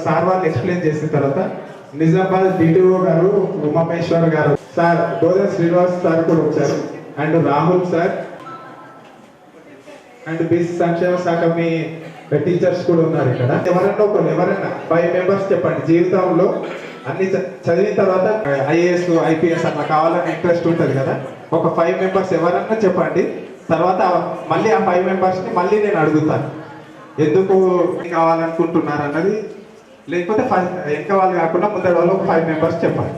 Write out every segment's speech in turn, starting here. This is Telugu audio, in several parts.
సార్ వాళ్ళు ఎక్స్ప్లెయిన్ చేసిన తర్వాత నిజామాబాద్ డిటిఓ గారు ఉమామేశ్వర్ గారు సార్ బోధన శ్రీనివాస్ సార్ కూడా వచ్చారు and Rahul sir and BC సంక్షేమ శాఖ మీ టీచర్స్ కూడా ఉన్నారు ఇక్కడ. ఎవరైనా 5 మెంబర్స్ చెప్పండి. జీవితంలో అన్ని చదివిన తర్వాత ఐఏఎస్ ఐపీఎస్ అట్లా కావాలని ఇంట్రెస్ట్ ఉంటుంది కదా, ఒక 5 మెంబర్స్ ఎవరన్నా చెప్పండి. తర్వాత మళ్ళీ ఆ 5 మెంబర్స్ని మళ్ళీ నేను అడుగుతాను ఎందుకు కావాలనుకుంటున్నారు అన్నది. లేకపోతే ఇంకా వాళ్ళు కాకుండా ముందర వాళ్ళు 5 మెంబర్స్ చెప్పండి.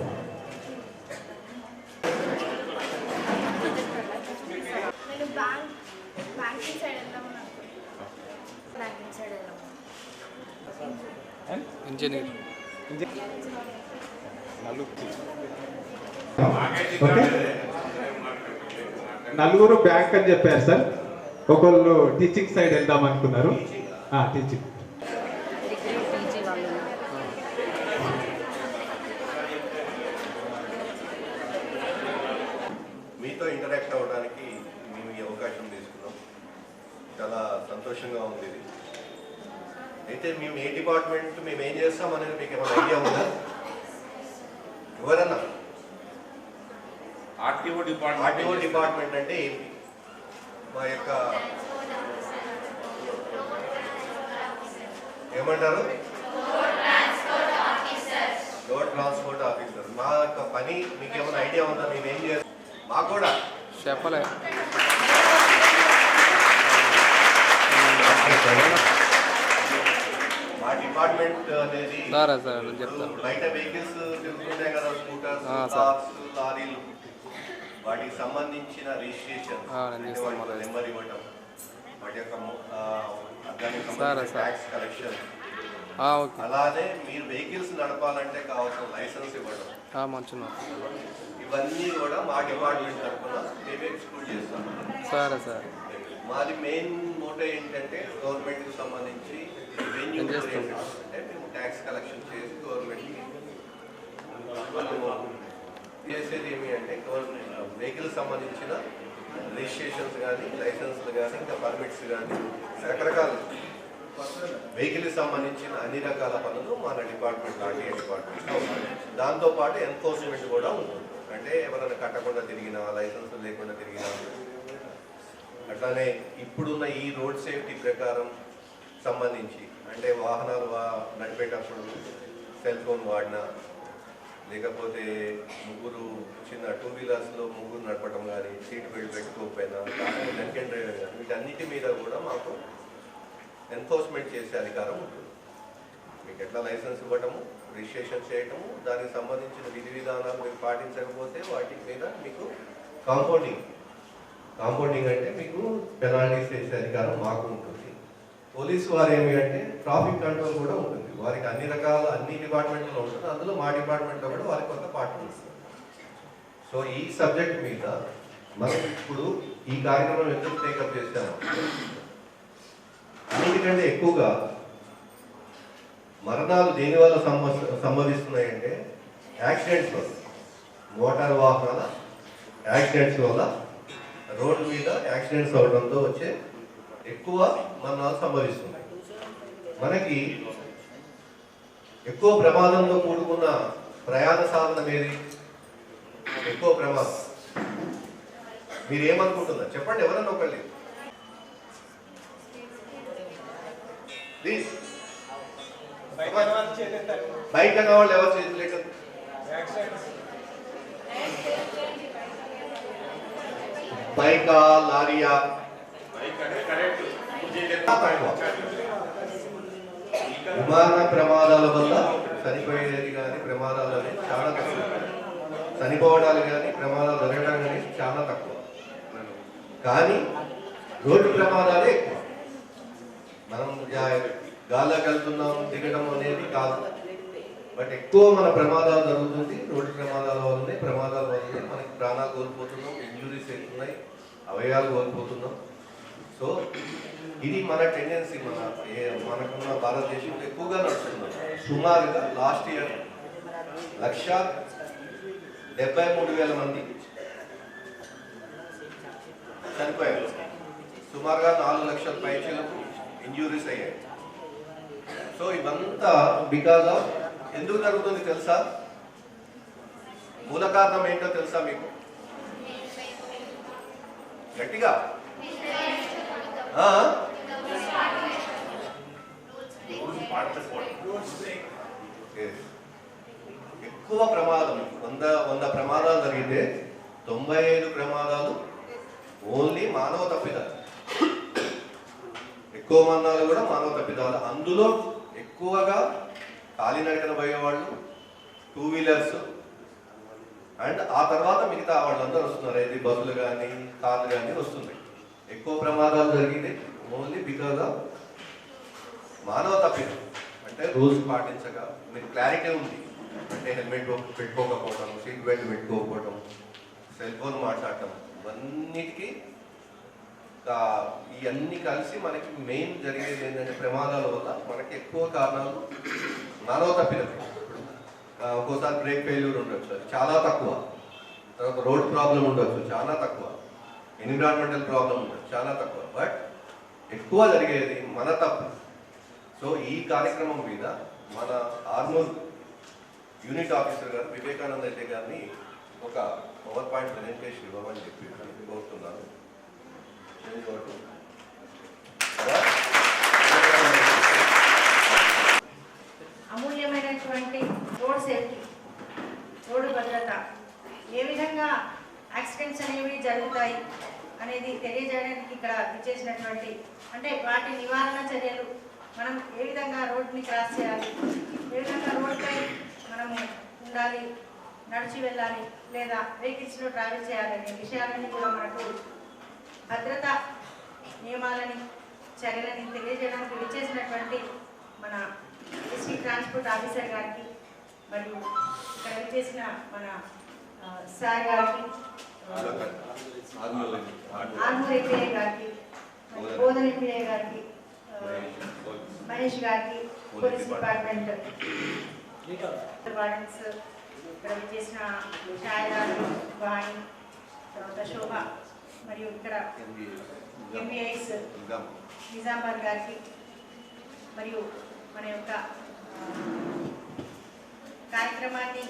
నలుగురు బ్యాంక్ అని చెప్పారు సార్. ఒకళ్ళు టీచింగ్ సైడ్ వెళ్దాం అనుకున్నారు. టీచింగ్ మీతో ఇంటరాక్ట్ అవ్వడానికి మేము ఈ అవకాశం తీసుకున్నాం. చాలా సంతోషంగా ఉంది ఇది. అయితే మేము ఏ డిపార్ట్మెంట్ మేము ఏం చేస్తాం అనేది మీకు ఏమైనా ఐడియా ఉందా? ఎవరన్నా ఆర్టీఓ డిపార్ట్మెంట్ అంటే ఏంటి? మా యొక్క ఏమంటారు, రోడ్ ట్రాన్స్పోర్ట్ ఆఫీసర్. మా యొక్క పని మీకు ఏమైనా ఐడియా ఉందా? మేము ఏం చేస్తాం? మాకు కూడా చెప్పలే. మా డిపార్ట్మెంట్ అనేది బయట వెహికల్స్ తిరుగుతుంటాయి కదా, స్కూటర్స్, కార్స్, లారీలు, వాటికి సంబంధించిన రిజిస్ట్రేషన్, నెంబర్ ఇవ్వటం, వాటి యొక్క ట్యాక్స్ కలెక్షన్, అలానే మీరు వెహికల్స్ నడపాలంటే కావాల్సిన లైసెన్స్ ఇవ్వడం, ఇవన్నీ కూడా మా డిపార్ట్మెంట్ తరఫున మేము ఎక్స్క్లూడ్ చేస్తాం. సరే సార్. మాది మెయిన్ మోటో ఏంటంటే గవర్నమెంట్కి సంబంధించి అంటే మేము ట్యాక్స్ కలెక్షన్ చేసి గవర్నమెంట్కి చేసేది ఏమి అంటే వెహికల్స్ సంబంధించిన రిజిస్ట్రేషన్స్ కానీ, లైసెన్స్లు కానీ, ఇంకా పర్మిట్స్ కానీ, రకరకాల వెహికల్కి సంబంధించిన అన్ని రకాల పనులు మన డిపార్ట్మెంట్ ఆర్టీఏ డిపార్ట్మెంట్. దాంతోపాటు ఎన్ఫోర్స్మెంట్ కూడా ఉంటుంది. అంటే ఎవరైనా కట్టకుండా తిరిగినా, లైసెన్స్ లేకుండా తిరిగినా, అట్లానే ఇప్పుడున్న ఈ రోడ్ సేఫ్టీ ప్రకారం సంబంధించి అంటే వాహనాలు నడిపేటప్పుడు సెల్ ఫోన్ వాడినా, లేకపోతే ముగ్గురు చిన్న 2 వీలర్స్లో ముగ్గురు నడపడం కానీ, సీట్ బెల్ట్ పెట్టుకోకపోయినా, డ్రంక్ అండ్ డ్రైవర్ కానీ, వీటన్నిటి మీద కూడా మాకు ఎన్ఫోర్స్మెంట్ చేసే అధికారం ఉంటుంది. మీకు ఎట్లా లైసెన్స్ ఇవ్వటము, రిజిస్ట్రేషన్ చేయటము, దానికి సంబంధించిన విధి విధానాలు మీరు పాటించకపోతే వాటి మీద మీకు కాంపౌండింగ్ అంటే మీకు పెనాల్టీస్ వేసే అధికారం మాకు ఉంటుంది. పోలీసు వారు ఏమి అంటే ట్రాఫిక్ కంట్రోల్ కూడా ఉంటుంది. వారికి అన్ని డిపార్ట్మెంట్లో ఉంటుంది. అందులో మా డిపార్ట్మెంట్లో కూడా వారికి కొంత పార్ట్ ఉంటుంది. సో ఈ సబ్జెక్ట్ మీద మనం ఇప్పుడు ఈ కార్యక్రమం ఎందుకు టేకప్ చేస్తాము, అన్నిటికంటే ఎక్కువగా మరణాలు దేనివల్ల సంభవిస్తున్నాయంటే యాక్సిడెంట్స్ వల్ల, మోటార్ వాహనాల యాక్సిడెంట్స్ వల్ల, రోడ్డు మీద యాక్సిడెంట్స్ అవడంతో వచ్చే ఎక్కువ మరణాలు సంభవిస్తున్నాయి. మనకి ఎక్కువ ప్రమాదంలో కూడుకున్న ప్రయాణ సాధనం ఏది? ఎక్కువ ప్రమాదం మీరు ఏమనుకుంటున్నారు చెప్పండి, ఎవరన్నా ఒకళ్ళు ప్లీజ్. బైక్ అన్న వాళ్ళు ఎవరు చేయలేదు? బైకా, లారీయా? విమాన ప్రమాదాల వల్ల చనిపోయేది కానీ ప్రమాదాలు అనేది చాలా తక్కువ. చనిపోవడాలు కానీ ప్రమాదాలు జరగడం కానీ చాలా తక్కువ. కానీ రోడ్డు ప్రమాదాలే ఎక్కువ. మనం గాల్లోకి వెళ్తున్నాం, దిగడం అనేది కాదు. బట్ ఎక్కువ మన ప్రమాదాలు జరుగుతుంది రోడ్డు ప్రమాదాల వల్లనే. ప్రమాదాల వల్లనే మనకి ప్రాణాలు కోల్పోతున్నాం, ఇంజురీస్ అవుతున్నాయి, అవయవాలు కోల్పోతున్నాం. సో ఇది మన టెండెన్సీ, మనకున్న భారతదేశంలో ఎక్కువగా నడుస్తున్నాం. సుమారుగా లాస్ట్ ఇయర్ 1,73,000 మంది చనిపోయారు. సుమారుగా 4 లక్షల పైచలకు ఇంజురీస్ అయ్యాయి. సో ఇవంతా బికాజ్ ఆఫ్ ఎందుకు జరుగుతుంది తెలుసా? మూల కారణం ఏంటో తెలుసా మీకు? గట్టిగా ఎక్కువ ప్రమాదం 100 ప్రమాదాలు జరిగితే 95 ప్రమాదాలు ఓన్లీ మానవ తప్పిదాలు. ఎక్కువ మందాలు కూడా మానవ తప్పిదాలు. అందులో ఎక్కువగా కాలినడకన పోయేవాళ్ళు, 2 వీలర్స్, అండ్ ఆ తర్వాత మిగతా వాళ్ళందరూ వస్తున్నారు. ఇది బస్సులు కానీ కార్లు కానీ వస్తున్నాయి. ఎక్కువ ప్రమాదాలు జరిగింది ఓన్లీ బికాజ్ ఆఫ్ మానవ తప్పిదం. అంటే రూల్స్ పాటించక, మీకు క్లారిటీ ఉంది అంటే హెల్మెట్ పెట్టుకోకపోవడం, సీట్ బెల్ట్ పెట్టుకోకపోవడం, సెల్ ఫోన్ మాట్లాడటం, ఇవన్నిటికీ ఇవన్నీ కలిసి మనకి మెయిన్ జరిగేది ఏంటంటే ప్రమాదాల వల్ల మనకి ఎక్కువ కారణాలు మానవ తప్పిదమే. ఒక్కోసారి బ్రేక్ ఫెయిల్యూర్ ఉండొచ్చు, అది చాలా తక్కువ. తర్వాత రోడ్ ప్రాబ్లం ఉండొచ్చు, చాలా తక్కువ. ఎన్విరాన్మెంటల్ ప్రాబ్లం ఉండొచ్చు, చాలా తక్కువ. బట్ ఎక్కువ జరిగేది మన తప్పు. సో ఈ కార్యక్రమం మీద మన ఆర్మూర్ యూనిట్ ఆఫీసర్ గారు వివేకానంద రెడ్డి గారిని ఒక పవర్ పాయింట్ ప్రెజెంటేషన్ ఇవ్వమని చెప్పి కోరుతున్నాను. అమూల్యమైనటువంటి రోడ్ సేఫ్టీ, రోడ్డు భద్రత, ఏ విధంగా యాక్సిడెంట్స్ అనేవి జరుగుతాయి అనేది తెలియజేయడానికి ఇక్కడ ఇచ్చేసినటువంటి, అంటే వాటి నివారణ చర్యలు, మనం ఏ విధంగా రోడ్ని క్రాస్ చేయాలి, ఏ విధంగా రోడ్పై మనము ఉండాలి, నడిచి వెళ్ళాలి లేదా వెహికల్స్లో ట్రావెల్ చేయాలనే విషయాలన్నీ కూడా మనకు భద్రత నియమాలని, చర్యలని తెలియజేయడానికి విచ్చేసినటువంటి మన డిస్ట్రిక్ట్ ట్రాన్స్పోర్ట్ ఆఫీసర్ గారికి, మరియు ఇక్కడ విచ్చేసిన మన సార్ గారికి, ఆర్మూర్ ఎంపీఐ గారికి, బోధన ఎంపీఐ గారికి, మహేష్ గారికి, పోలీస్ డిపార్ట్మెంట్ వార్డెన్స్, ఇక్కడ విచ్చేసిన ఛాయదారు, వాణి, తర్వాత శోభ, మరియు ఇక్కడ ఎంబీఐస్ నిజామాబాద్ గారికి, మరియు మన యొక్క కార్యక్రమాన్ని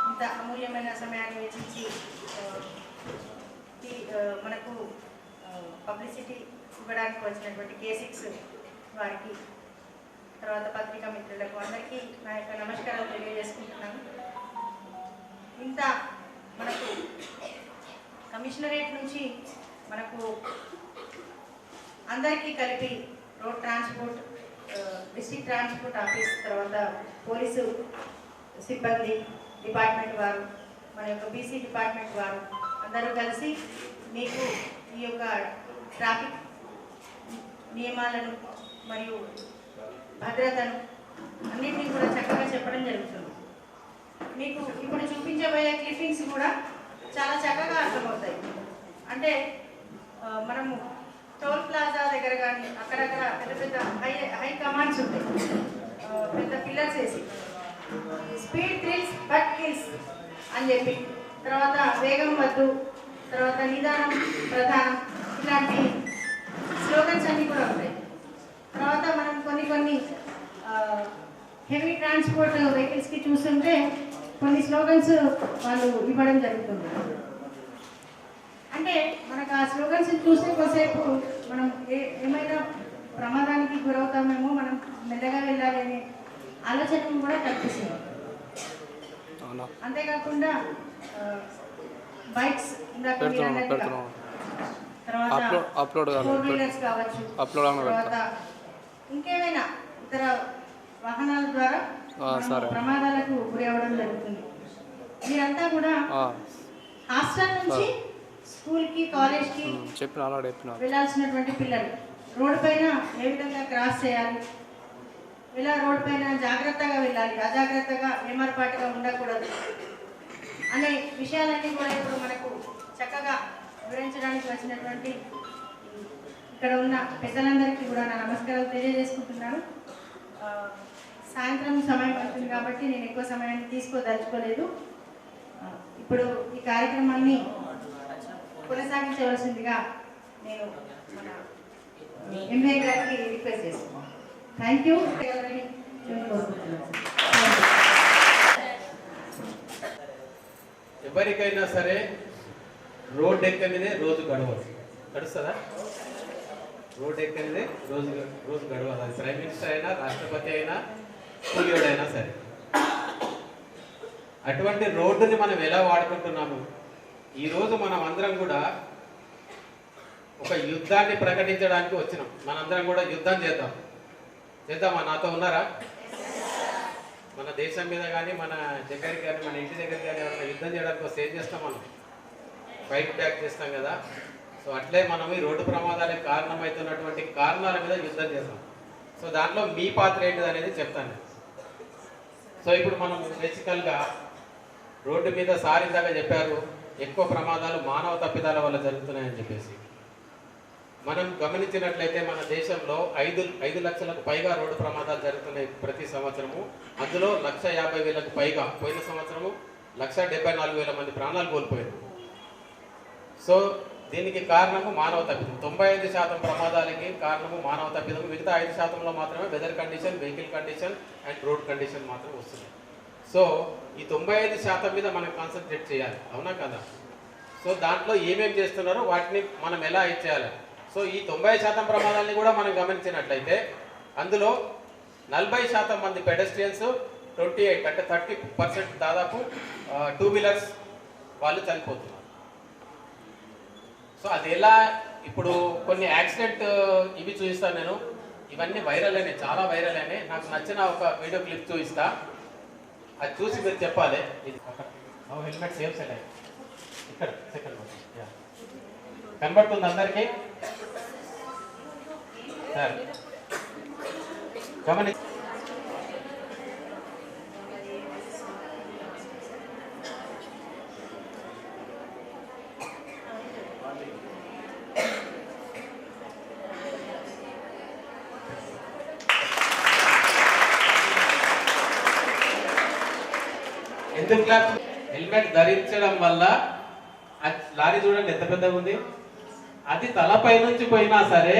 ఇంత అమూల్యమైన సమయాన్ని వెచ్చించి మనకు పబ్లిసిటీ ఇవ్వడానికి వచ్చినటువంటి K6 వారికి, తర్వాత పత్రికా మిత్రులకు అందరికీ నా యొక్క నమస్కారాలు తెలియజేసుకుంటున్నాను. ఇంత మనకు కమిషనరేట్ నుంచి మనకు అందరికీ కలిపి road transport, district transport office, తర్వాత పోలీసు సిబ్బంది డిపార్ట్మెంట్ వారు, మన యొక్క బీసీ డిపార్ట్మెంట్ వారు అందరూ కలిసి మీకు ఈ యొక్క ట్రాఫిక్ నియమాలను మరియు భద్రతను అన్నింటినీ కూడా చక్కగా చెప్పడం జరుగుతుంది. మీకు ఇప్పుడు చూపించబోయే క్లిప్పింగ్స్ కూడా చాలా చక్కగా అర్థమవుతాయి. అంటే మనము టోల్ ప్లాజా దగ్గర కానీ అక్కడక్కడ పెద్ద పెద్ద హై కమాండ్స్ ఉంటాయి, పెద్ద పిల్లర్స్ వేసి స్పీడ్ థ్రిల్స్ బట్ కిల్స్ అని చెప్పి, తర్వాత వేగం వద్దు, తర్వాత నిదానం ప్రధానం, ఇలాంటి స్లోగన్స్ అన్నీ కూడా ఉంటాయి. తర్వాత మనం కొన్ని హెవీ ట్రాన్స్పోర్ట్ వెహికల్స్కి చూస్తుంటే కొన్ని స్లోగన్స్ వాళ్ళు ఇవ్వడం జరుగుతుంది. అంటే మనకు ఆ స్లోగన్స్ చూస్తే కొద్దిసేపు మనం ఏమైనా ప్రమాదానికి గురవుతామేమో, మనం మెల్లగా వెళ్ళాలి అనే ఆలోచన కూడా కనిపిస్తుంది. అంతేకాకుండా బైక్స్, తర్వాత 4 వీలర్స్ కావచ్చు, తర్వాత ఇంకేమైనా ఇతర వాహనాల ద్వారా ప్రమాదాలకు గురి అవ్వడం జరుగుతుంది. మీరంతా కూడా హాస్టల్ నుంచి స్కూల్కి, కాలేజ్కి వెళ్ళాల్సినటువంటి పిల్లలు రోడ్డు పైన ఏ విధంగా క్రాస్ చేయాలి, ఇలా రోడ్డు పైన జాగ్రత్తగా వెళ్ళాలి, అజాగ్రత్తగా ఏమరపాటుగా ఉండకూడదు అనే విషయాలన్నీ కూడా ఇప్పుడు మనకు చక్కగా వివరించడానికి వచ్చినటువంటి ఇక్కడ ఉన్న పెద్దలందరికీ కూడా నా నమస్కారాలు తెలియజేసుకుంటున్నాను. సాయంత్రం సమయం పడుతుంది కాబట్టి నేను ఎక్కువ సమయాన్ని తీసుకోదలుచుకోలేదు. ఇప్పుడు ఈ కార్యక్రమాన్ని కొనసాగించవలసిందిగా నేను మన ఎంఏ గారికి రిక్వెస్ట్ చేస్తున్నాను. Thank you. ఎవరికైనా సరే రోడ్ ఎక్కనిదే రోజు గడవదు. గడుస్తుందా? రోడ్ ఎక్కనిదే రోజు గడవదు. అది ప్రైమ్ మినిస్టర్ అయినా, రాష్ట్రపతి అయినా, కూలియోడైనా సరే. అటువంటి రోడ్డుని మనం ఎలా వాడుకుంటున్నాము? ఈరోజు మనం అందరం కూడా ఒక యుద్ధాన్ని ప్రకటించడానికి వచ్చినాం. మనందరం కూడా యుద్ధం చేద్దామా? నాతో ఉన్నారా? మన దేశం మీద కానీ, మన దగ్గరికి కానీ, మన ఇంటి దగ్గర కానీ ఎవరైనా యుద్ధం చేయడానికి వస్తే ఏం చేస్తాం? మనం ఫైట్ బ్యాక్ చేస్తాం కదా. సో అట్లే మనం ఈ రోడ్డు ప్రమాదాలకు కారణమవుతున్నటువంటి కారణాల మీద యుద్ధం చేస్తాం. సో దాంట్లో మీ పాత్ర ఏంటిది అనేది చెప్తాను. సో ఇప్పుడు మనం బేసికల్గా రోడ్డు మీద సార్ ఇందాక చెప్పారు, ఎక్కువ ప్రమాదాలు మానవ తప్పిదాల వల్ల జరుగుతున్నాయని చెప్పేసి. మనం గమనించినట్లయితే మన దేశంలో 5 లక్షలకు పైగా రోడ్డు ప్రమాదాలు జరుగుతున్నాయి ప్రతి సంవత్సరము. అందులో 1,50,000కు పైగా పోయిన సంవత్సరము 1,74,000 మంది ప్రాణాలు కోల్పోయారు. సో దీనికి కారణము మానవ తప్పిదం. 95% ప్రమాదాలకి కారణము మానవ తప్పిదం. మిగతా 5%లో మాత్రమే weather condition, vehicle condition and road condition మాత్రం వస్తుంది. సో ఈ 95% మీద మనం కాన్సన్ట్రేట్ చేయాలి, అవునా కదా? సో దాంట్లో ఏమేమి చేస్తున్నారో వాటిని మనం ఎలా ఇచ్చేయాలి. సో ఈ 90% ప్రమాదాలని కూడా మనం గమనించినట్లయితే అందులో 40% మంది పెడెస్ట్రియన్స్, 28 అంటే 30% దాదాపు 2 వీలర్స్ వాళ్ళు చనిపోతున్నారు. సో అది ఎలా? ఇప్పుడు కొన్ని యాక్సిడెంట్ ఇవి చూపిస్తాను నేను. ఇవన్నీ వైరల్ అయినాయి, చాలా వైరల్ అయినాయి. నాకు నచ్చిన ఒక వీడియో క్లిప్ చూపిస్తా, అది చూసి మీరు చెప్పాలి. ఇది హెల్మెట్ సేఫ్ సెట్ అయ్యి ఇక్కడ సెకండ్ కనబడుతుంది అందరికీ సార్? గమని ఎందుకు క్లాప్? హెల్మెట్ ధరించడం వల్ల లారీ చూడండి ఎంత పెద్దగా ఉంది. అది తలపై నుంచి పోయినా సరే,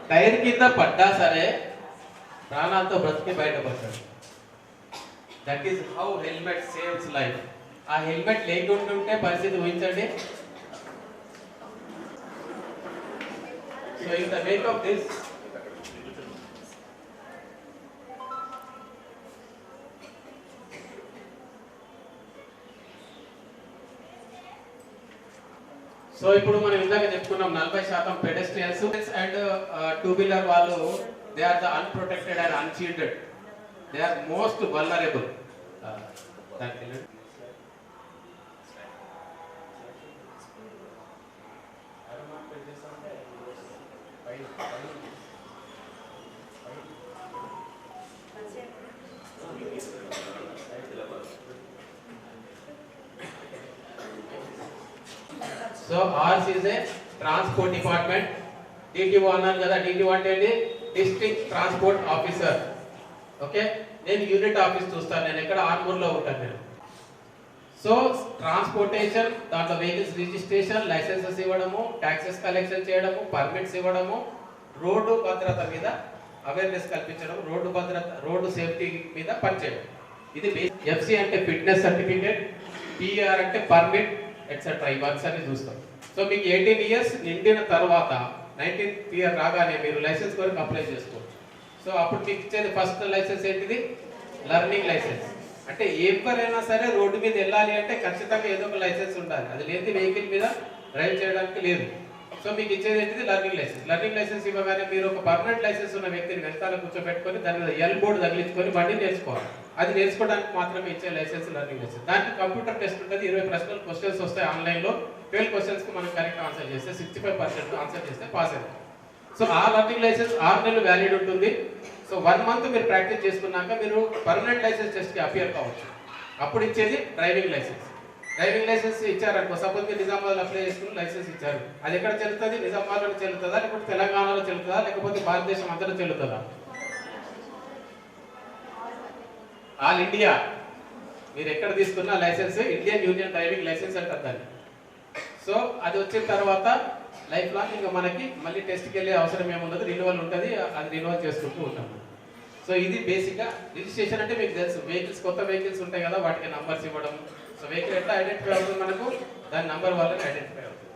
టైర్ కింద పడ్డా సరే ప్రాణాలతో బ్రతికి బయటపడతాడు. That is how helmet saves life. ఆ హెల్మెట్ లేకుంటుంటే పరిస్థితి ఊహించండి. So in the wake of this so ఇప్పుడు మనం ఇందాక చెప్పుకున్నాం 40% పెడెస్ట్రియన్స్ అండ్ 2 వీలర్ వాళ్ళు they are the unprotected and unshielded. They are most vulnerable. So ours is a transport department. DTO అన్నాను కదా, డిటిఓ అంటే ఏంటి? District transport officer. ఓకే, నేను యూనిట్ ఆఫీస్ చూస్తాను. నేను ఎక్కడ ఆర్మూర్లో ఉంటాను నేను. సో ట్రాన్స్పోర్టేషన్, దాంట్లో వెహికల్స్ రిజిస్ట్రేషన్, లైసెన్సెస్ ఇవ్వడము, ట్యాక్సెస్ కలెక్షన్ చేయడము, పర్మిట్స్ ఇవ్వడము, రోడ్డు భద్రత మీద అవేర్నెస్ కల్పించడం, రోడ్డు భద్రత, రోడ్డు సేఫ్టీ మీద పనిచేయడం. ఇది ఎఫ్సి అంటే ఫిట్నెస్ సర్టిఫికేట్, పిఆర్ అంటే పర్మిట్ ఎట్సెట్రా. ఈ వర్క్స్ అన్ని చూస్తాం. సో మీకు 18 ఇయర్స్ నిండిన తర్వాత 19th ఇయర్ రాగానే మీరు లైసెన్స్ కొరకు అప్లై చేసుకోవచ్చు. సో అప్పుడు మీకు ఇచ్చేది ఫస్ట్ లైసెన్స్ ఏంటిది? Learning licence. అంటే ఎవరైనా సరే రోడ్డు మీద వెళ్ళాలి అంటే ఖచ్చితంగా ఏదో ఒక లైసెన్స్ ఉండాలి. అది లేని వెహికల్ మీద డ్రైవ్ చేయడానికి లేదు. సో మీకు ఇచ్చేది ఏంటిది? Learning licence. లర్నింగ్ లైసెన్స్ ఇవ్వగానే మీరు ఒక పర్మనెంట్ లైసెన్స్ ఉన్న వ్యక్తిని వెనకాల కూర్చోబెట్టుకొని దాని మీద ఎల్ బోర్డు తగిలించుకొని బండి నేర్చుకోవాలి. అది నేర్చుకోవడానికి మాత్రమే ఇచ్చే లైసెన్స్ లర్నింగ్ లైసెన్స్. దానికి కంప్యూటర్ టెస్ట్ ఉంటుంది. 20 ప్రశ్నలు, క్వశ్చన్స్ వస్తాయి ఆన్లైన్లో. 12 క్వశ్చన్స్కి మనం కరెక్ట్ ఆన్సర్ చేస్తే 65% ఆన్సర్ చేస్తే పాస్ అవుతాం. సో ఆ లర్నింగ్ లైసెన్స్ 6 నెలలు వ్యాలిడ్ ఉంటుంది. సో 1 మంత్ మీరు ప్రాక్టీస్ చేసుకున్నాక మీరు పర్మనెంట్ లైసెన్స్ టెస్ట్కి అపియర్ కావచ్చు. అప్పుడు ఇచ్చేది డ్రైవింగ్ లైసెన్స్. డ్రైవింగ్ లైసెన్స్ ఇచ్చారనుకో, సపోజ్ మీరు నిజామాబాద్లో అప్లై చేసుకుని లైసెన్స్ ఇచ్చారు. అది ఎక్కడ చెల్లుతుంది? నిజామాబాద్లో చెల్లుతుందా, లేకపోతే తెలంగాణలో చెల్లుతుందా, లేకపోతే భారతదేశం అంతటా చెల్లుతుందా? All India. మీరు ఎక్కడ తీసుకున్న licence Indian union driving licence అంటారు దాన్ని. సో అది వచ్చిన తర్వాత లైఫ్ లాంగ్ ఇంకా మనకి మళ్ళీ టెస్ట్కి వెళ్ళే అవసరం ఏముండదు. రిన్యువల్ ఉంటుంది, అది రిన్యువల్ చేసుకుంటూ ఉంటాము. సో ఇది బేసిక్గా రిజిస్ట్రేషన్ అంటే మీకు తెలుసు, వెహికల్స్ కొత్త వెహికల్స్ ఉంటాయి కదా, వాటికి నంబర్స్ ఇవ్వడం. సో వెహికల్ ఎట్లా ఐడెంటిఫై అవుతుంది మనకు, దాని నంబర్ వల్లనే ఐడెంటిఫై అవుతుంది.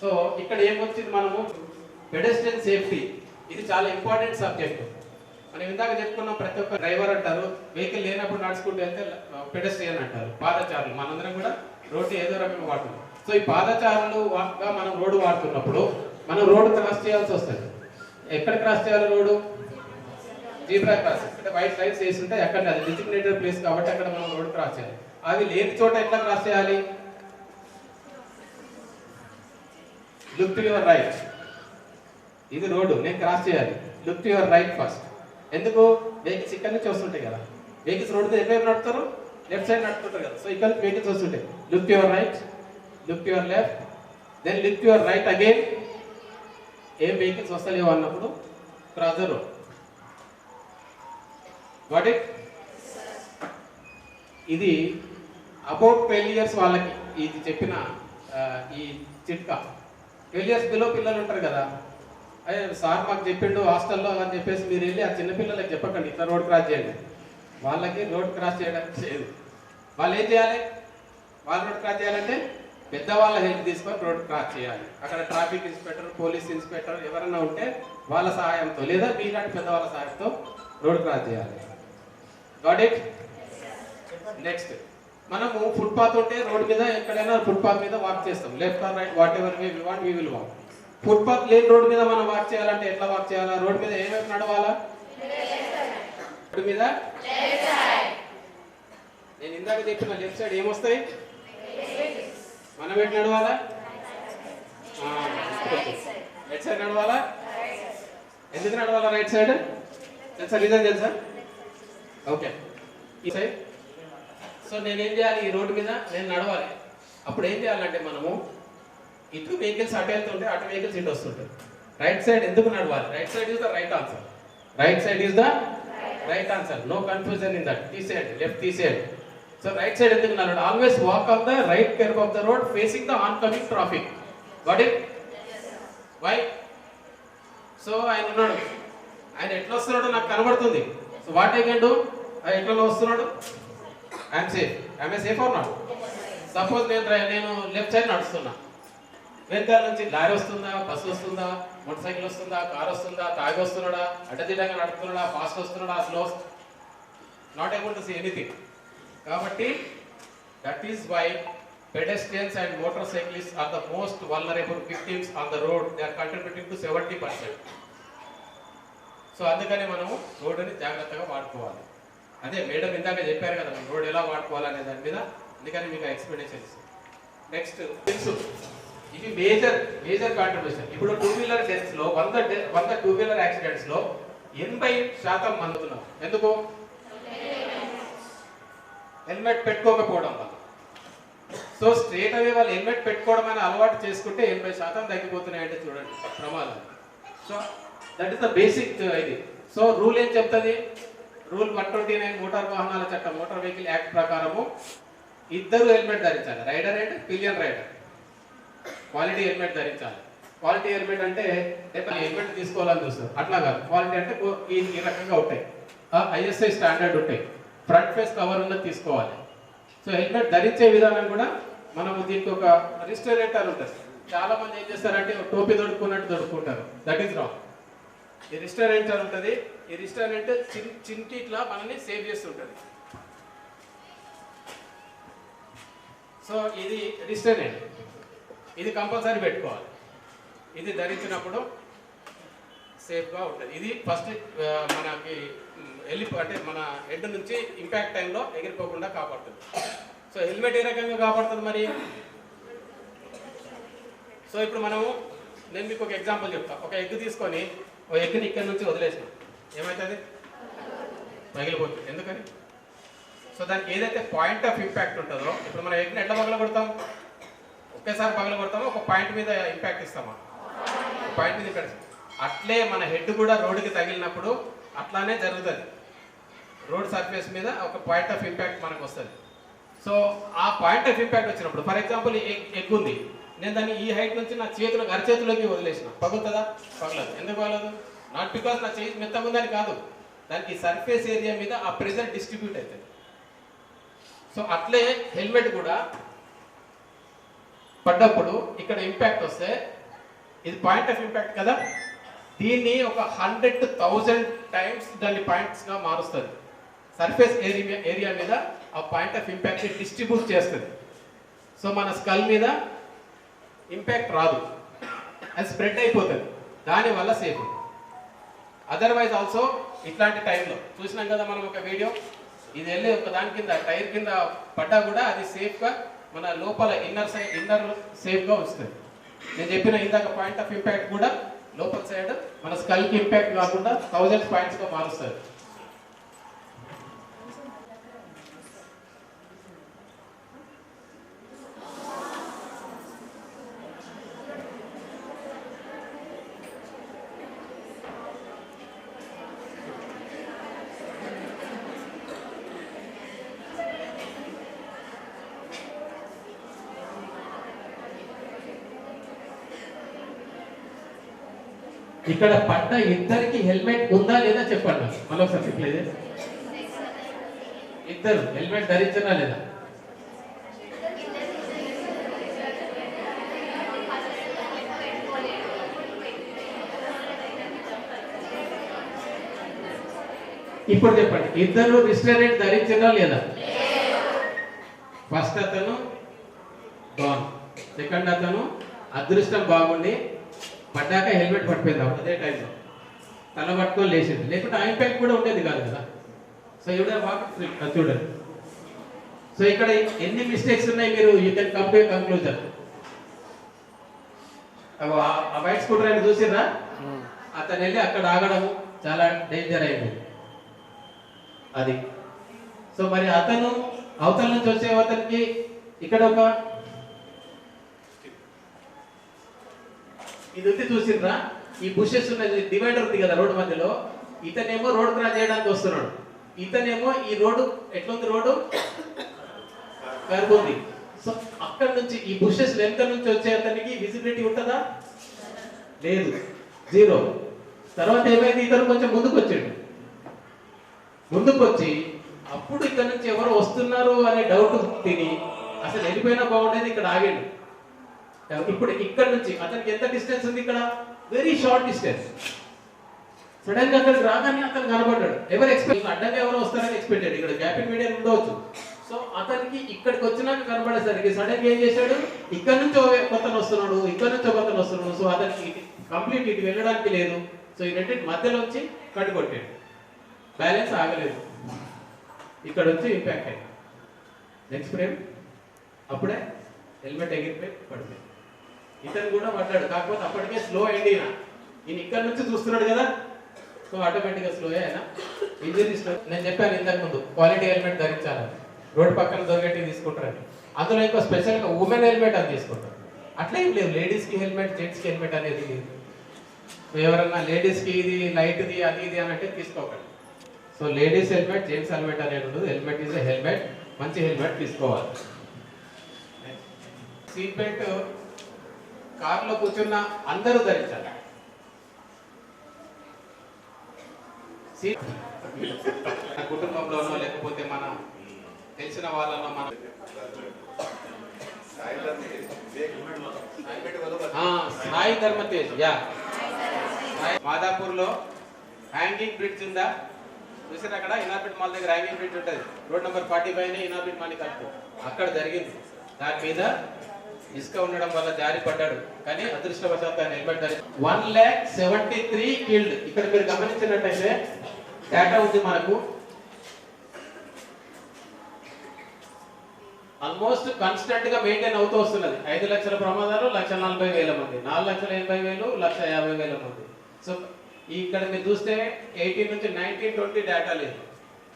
సో ఇక్కడ ఏమొచ్చింది మనము పెడెస్ట్రియన్ సేఫ్టీ, ఇది చాలా ఇంపార్టెంట్ సబ్జెక్ట్. మనం ఇందాక చెప్పుకున్నాం, ప్రతి ఒక్క డ్రైవర్ అంటారు వెహికల్ లేనప్పుడు నడుచుకుంటూ వెళ్తే పెడెస్ట్రియన్ అంటారు, పాదచారులు. మనందరం కూడా రోడ్డు ఏదో రకంగా వాడుతున్నాం. సో ఈ పాదచారులుగా మనం రోడ్డు వాడుతున్నప్పుడు మనం రోడ్డు క్రాస్ చేయాల్సి వస్తుంది. ఎక్కడ క్రాస్ చేయాలి రోడ్డు? జీబ్రా క్రాస్, అంటే వైట్ లైన్స్ వేసి ఉంటాయి అక్కడ, అది డెసిగ్నేటెడ్ ప్లేస్ కాబట్టి అక్కడ మనం రోడ్డు క్రాస్ చేయాలి. అవి లేని చోట ఎట్లా క్రాస్ చేయాలి? Look to your right. ఇది రోడ్డు, నేను క్రాస్ చేయాలి. Look to your right first. ఎందుకు? వెహికల్స్ ఇక్కడ నుంచి వస్తుంటాయి కదా, వెహికల్స్ రోడ్డు మీద ఎక్కడ నడుపుతారు? లెఫ్ట్ సైడ్ నడుపుతుంటారు కదా. సో ఇక్కడ నుంచి వెహికల్స్ వస్తుంటాయి. Look to your right, look to your left, then look to your right again. ఏం వెహికల్స్ వస్తలేవు అన్నప్పుడు cross the road. Got it? ఇది అబౌట్ 12 years వాళ్ళకి ఇది చెప్పిన ఈ చిట్కా. 12 years బిలో పిల్లలు ఉంటారు కదా, అదే సార్ మాకు చెప్పిండు హాస్టల్లో అని చెప్పేసి మీరు వెళ్ళి ఆ చిన్న పిల్లలకి చెప్పకండి ఇట్లా రోడ్ క్రాస్ చేయండి. వాళ్ళకి రోడ్ క్రాస్ చేయడానికి చేయదు. వాళ్ళు ఏం చేయాలి? వాళ్ళు రోడ్ క్రాస్ చేయాలంటే పెద్దవాళ్ళ హెల్ప్ తీసుకొని రోడ్ క్రాస్ చేయాలి. అక్కడ ట్రాఫిక్ ఇన్స్పెక్టర్, పోలీస్ ఇన్స్పెక్టర్ ఎవరైనా ఉంటే వాళ్ళ సహాయంతో లేదా మీలాంటి పెద్దవాళ్ళ సహాయంతో రోడ్ క్రాస్ చేయాలి. Got it? నెక్స్ట్, మనము ఫుట్పాత్ ఉంటే రోడ్ మీద ఎక్కడైనా ఫుట్పాత్ మీద వాక్ చేస్తాం. Left or right, whatever we want we will walk. Footpath లేని రోడ్ మీద మనం వాక్ చేయాలంటే ఎట్లా వాక్ చేయాలా? రోడ్ మీద ఏమైపు నడవాలా? రోడ్ మీద నేను ఇందాక చెప్పిన లెఫ్ట్ సైడ్ ఏమొస్తాయి? మనం ఎటు నడవాలా? రైట్ సైడ్ నడవాలా? ఎందుకు నడవాలా రైట్ సైడ్? తెలుసా? రీజన్ తెలుసా? ఓకే, ఈ సైడ్. సో నేనేం చేయాలి? ఈ రోడ్డు మీద నేను నడవాలి. అప్పుడు ఏం చేయాలంటే మనము ఇటు వెహికల్స్ అటు వెళ్తుంటే అటు వెహికల్స్ ఇటు వస్తుంటాయి. రైట్ సైడ్ ఎందుకు నడవాలి? Right side is the right answer. Right side is the right answer. No confusion in that. తీసేయండి, లెఫ్ట్ తీసేయండి. సో రైట్ సైడ్ ఎందుకు నడవాలి? Always walk on the right curve of the road facing the oncoming traffic. Got it? Why? So ఆయన ఉన్నాడు, ఆయన ఎట్లా వస్తున్నాడో నాకు కనబడుతుంది. So what I can do? ఎట్లా వస్తున్నాడు? I'm safe. I'm a safe or not? Suppose నేను లెఫ్ట్ సైడ్ నడుస్తున్నా, వెనకాల నుంచి లారీ వస్తుందా, బస్సు వస్తుందా, మోటార్ సైకిల్ వస్తుందా, కార్ వస్తుందా, తాగి వస్తున్నాడా, అడ్డదిడ్డంగా నడుపుతున్నాడా, ఫాస్ట్ వస్తున్నాడా, slow, not able to see anything. కాబట్టి that is why pedestrians and motor cyclist are the most vulnerable victims on the road. They are contributing to 70%. So అందుకని మనము రోడ్డుని జాగ్రత్తగా వాడుకోవాలి. అదే మేడం ఇందాక చెప్పారు కదా మనం రోడ్ ఎలా వాడుకోవాలనే దాని మీద, అందుకని మీకు ఎక్స్ప్లెనేషన్ ఇస్తాను. నెక్స్ట్ తెలుసు, ఇవి మేజర్ కాంట్రిబ్యూషన్. ఇప్పుడు 2-wheeler డెత్స్ లో 100 2-wheeler యాక్సిడెంట్స్ లో 80% మందుతున్నాం. ఎందుకు? హెల్మెట్ పెట్టుకోకపోవడం వల్ల. సో స్ట్రేట్ అవే వాళ్ళు హెల్మెట్ పెట్టుకోవడం అని అలవాటు చేసుకుంటే 80% తగ్గిపోతున్నాయంటే చూడండి ప్రమాదాలు. So that is the basic ఇది. సో రూల్ ఏం చెప్తుంది? రూల్ 129 మోటార్ వాహనాల చట్టం, మోటార్ వెహికల్ యాక్ట్ ప్రకారము ఇద్దరు హెల్మెట్ ధరించాలి. Rider and pillion rider quality helmet ధరించాలి. క్వాలిటీ హెల్మెట్ అంటే హెల్మెట్ తీసుకోవాలని చూస్తారు, అట్లా కాదు. క్వాలిటీ అంటే ఈ రకంగా ఉంటాయి, ఐఎస్ఐ స్టాండర్డ్ ఉంటాయి. ఫ్రంట్ ఫేస్ కవర్ ఉన్నది తీసుకోవాలి. సో హెల్మెట్ ధరించే విధానం కూడా మనము దీనికి ఒక రిస్టరేటర్ ఉంటుంది. చాలా మంది ఏం చేస్తారంటే టోపీ దొడుకున్నట్టు దొడుకుంటారు. That is wrong. ఈ రిస్టరేటర్ ఉంటుంది. ఈ రిస్టరేటర్ చింటి ఇట్లా మనల్ని సేవ్ చేస్తుంటుంది. సో ఇది రిస్టరేటర్, ఇది కంపల్సరీ పెట్టుకోవాలి. ఇది ధరించినప్పుడు సేఫ్గా ఉంటుంది. ఇది ఫస్ట్ మనకి అంటే మన హెడ్ నుంచి ఇంపాక్ట్ టైంలో ఎగిరిపోకుండా కాపాడుతుంది. సో హెల్మెట్ ఏ రకంగా కాపాడుతుంది మరి? సో ఇప్పుడు నేను మీకు ఒక ఎగ్జాంపుల్ చెప్తాను. ఒక ఎగ్ తీసుకొని ఒక ఎగ్ని ఇక్కడ నుంచి వదిలేసినాం, ఏమవుతుంది? పగిలిపోతుంది. ఎందుకని? సో దానికి ఏదైతే పాయింట్ ఆఫ్ ఇంపాక్ట్ ఉంటుందో, ఇప్పుడు మనం ఎగ్ని ఎట్లా పగలగొడతాం? ఒకేసారి పగలగొడతామా, ఒక పాయింట్ మీద ఇంపాక్ట్ ఇస్తామా? పాయింట్ మీద ఇక్కడ. అట్లే మన హెడ్ కూడా రోడ్డుకి తగిలినప్పుడు అట్లానే జరుగుతుంది. రోడ్ సర్ఫేస్ మీద ఒక పాయింట్ ఆఫ్ ఇంపాక్ట్ మనకు వస్తుంది. సో ఆ పాయింట్ ఆఫ్ ఇంపాక్ట్ వచ్చినప్పుడు, ఫర్ ఎగ్జాంపుల్ ఎగ్ ఉంది, నేను దాన్ని ఈ హైట్ నుంచి నా అరచేతిలోకి వదిలేసిన, పగులుతుందా? పగలదు. ఎందుకు పగలదు? నాట్ బికాస్ నా చేయి మెత్తగా ఉందని కాదు, దానికి సర్ఫేస్ ఏరియా మీద ఆ ప్రెజర్ డిస్ట్రిబ్యూట్ అవుతుంది. సో అట్లే హెల్మెట్ కూడా పడ్డప్పుడు ఇక్కడ ఇంపాక్ట్ వస్తే ఇది పాయింట్ ఆఫ్ ఇంపాక్ట్ కదా, దీన్ని ఒక 100,000 టైమ్స్ దాన్ని పాయింట్స్గా మారుస్తుంది. సర్ఫేస్ ఏరియా మీద ఆ పాయింట్ ఆఫ్ ఇంపాక్ట్ డిస్ట్రిబ్యూట్ చేస్తుంది. సో మన స్కల్ మీద ఇంపాక్ట్ రాదు, అది స్ప్రెడ్ అయిపోతుంది, దానివల్ల సేఫ్. అదర్వైజ్ ఆల్సో ఇట్లాంటి టైంలో చూసినాం కదా మనం ఒక వీడియో, ఇది వెళ్ళి ఒక దాని కింద టైర్ కింద పడ్డా కూడా అది సేఫ్గా మన లోపల ఇన్నర్ సేఫ్గా వస్తుంది. నేను చెప్పిన ఇందాక పాయింట్ ఆఫ్ ఇంపాక్ట్ కూడా లోపల సైడ్ మన స్కల్కి ఇంపాక్ట్ కాకుండా 1000 పాయింట్స్గా మారుస్తుంది. ఇక్కడ పడ్డ ఇద్దరికి హెల్మెట్ ఉందా లేదా చెప్పండి. మళ్ళీ ఒకసారి చెప్పలేదు, ఇద్దరు హెల్మెట్ ధరించరా లేదా? ఇప్పుడు చెప్పండి, ఇద్దరు రిస్ట్రైనెంట్ ధరించరా లేదా? ఫస్ట్ అతను గాన్, సెకండ్ అతను అదృష్టం బాగుండి పడ్డాక హెల్మెట్ పడిపోయింది అదే టైంలో, తల పట్టుకొని లేచింది, లేకుంటే ఆ ఇంపాక్ట్ కూడా ఉండేది కాదు కదా. సో ఇవిడ బాగా చూడండి. సో ఇక్కడ ఎన్ని మిస్టేక్స్ ఉన్నాయి మీరు you can come to conclusion. ఆ వైట్ స్కూటర్ అని చూసిరా, అతను వెళ్ళి అక్కడ ఆగడము చాలా డేంజర్ అయింది అది. సో మరి అతను అవతల నుంచి వచ్చే అతనికి ఇక్కడ ఒక ఇది ఉంది చూసిండ్రా, ఈ బుషెస్ ఉన్నది, డివైడర్ ఉంది కదా రోడ్డు మధ్యలో, ఇతనేమో రోడ్ క్రాస్ చేయడానికి వస్తున్నాడు, ఇతనేమో ఈ రోడ్డు ఎట్లుంది, రోడ్డు కర్వ్ ఉంది. సో అక్కడ నుంచి ఈ బుషెస్ వెనక నుంచి వచ్చే అతనికి విజిబిలిటీ ఉంటుందా? లేదు, జీరో. తర్వాత ఏమైంది, ఇతను కొంచెం ముందుకు వచ్చాడు, ముందుకు వచ్చి అప్పుడు ఇక్కడ నుంచి ఎవరు వస్తున్నారు అనే డౌట్ తిని అసలు వెళ్ళిపోయినా బాగుండేది, ఇక్కడ ఆగాడు. ఇప్పుడు ఇక్కడ నుంచి అతనికి ఎంత డిస్టెన్స్ ఉంది, ఇక్కడ వెరీ షార్ట్ డిస్టెన్స్. సడన్ గా అక్కడికి రాగానే అతను కనబడ్డాడు, ఎవరు ఎక్స్పెక్ట్ అడ్డంగా ఎవరు వస్తారని ఎక్స్పెక్టెడ్, ఇక్కడ గ్యాప్ ఇన్ మీడియం ఉండవచ్చు. సో అతనికి ఇక్కడికి వచ్చినాక కనబడేసరికి సడన్ గా ఏం చేశాడు, ఇక్కడ నుంచి ఒకతను వస్తున్నాడు, ఇక్కడ నుంచి ఒకతను వస్తున్నాడు. సో అతనికి కంప్లీట్ ఇటు వెళ్ళడానికి లేదు. సో ఈ రెండింటి మధ్యలో వచ్చి కట్టుకొట్టాడు, బ్యాలెన్స్ ఆగలేదు, ఇక్కడ వచ్చి ఇంపాక్ట్ అయింది. నెక్స్ట్ ఫ్రేమ్ అప్పుడే హెల్మెట్ ఎగిరిపోయి పడిపోయింది. ఇతను కూడా పడ్డాడు, కాకపోతే అప్పటికే స్లో అయింది. ఈయన ఇక్కడ నుంచి చూస్తున్నాడు కదా, సో ఆటోమేటిక్గా స్లో అయినా ఇంజరీ స్లో. నేను చెప్పాను ఇంతకు ముందు క్వాలిటీ హెల్మెట్ ధరించాలని, రోడ్ పక్కన దొరికేటి తీసుకుంటారని. అందులో ఇంకా స్పెషల్గా ఉమెన్ హెల్మెట్ అని తీసుకుంటారు. అట్లా ఏం లేదు, లేడీస్కి హెల్మెట్, జెంట్స్కి హెల్మెట్ అనేది లేదు. సో ఎవరన్నా లేడీస్కి ఇది లైట్ది అది ఇది అని అంటే తీసుకోకండి. So ladies helmet, gents helmet అనేది ఉండదు. హెల్మెట్ ఈజ్ ఎ హెల్మెట్, మంచి హెల్మెట్ తీసుకోవాలి. సీట్ బెల్ట్ కారులో కూర్చున్న అందరూ ధరించాలి. సీట్ కుటుంబంలోనో లేకపోతే మన తెలిసిన వాళ్ళనో మన Sai Dharam Tej, yeah మాదాపూర్లో hanging bridge ఉందా చూసారు, అక్కడ ఇనార్బిట్ మాల్ దగ్గర హ్యాంగింగ్ బ్రిడ్జ్ ఉంటుంది, రోడ్ నెంబర్ 45 ఇనార్బిట్ మాల్ కట్టు, అక్కడ జరిగింది. దాని మీద ఇసుక ఉండడం వల్ల జారి పడ్డాడు, కానీ అదృష్టవశాత్తు ఆయన హెల్మెట్ ధరి 1,73,000 కిల్డ్. ఇక్కడ మీరు గమనించినట్టయితే డేటా ఉంది మనకు, ఆల్మోస్ట్ కాన్స్టెంట్ గా మెయింటైన్ అవుతూ వస్తున్నది. 5 లక్షల ప్రమాదాలు 1,40,000 మంది, 4,80,000, 1,50,000 మంది. సో ఇక్కడ మీరు చూస్తే 18 నుంచి 1920 డేటా లేదు.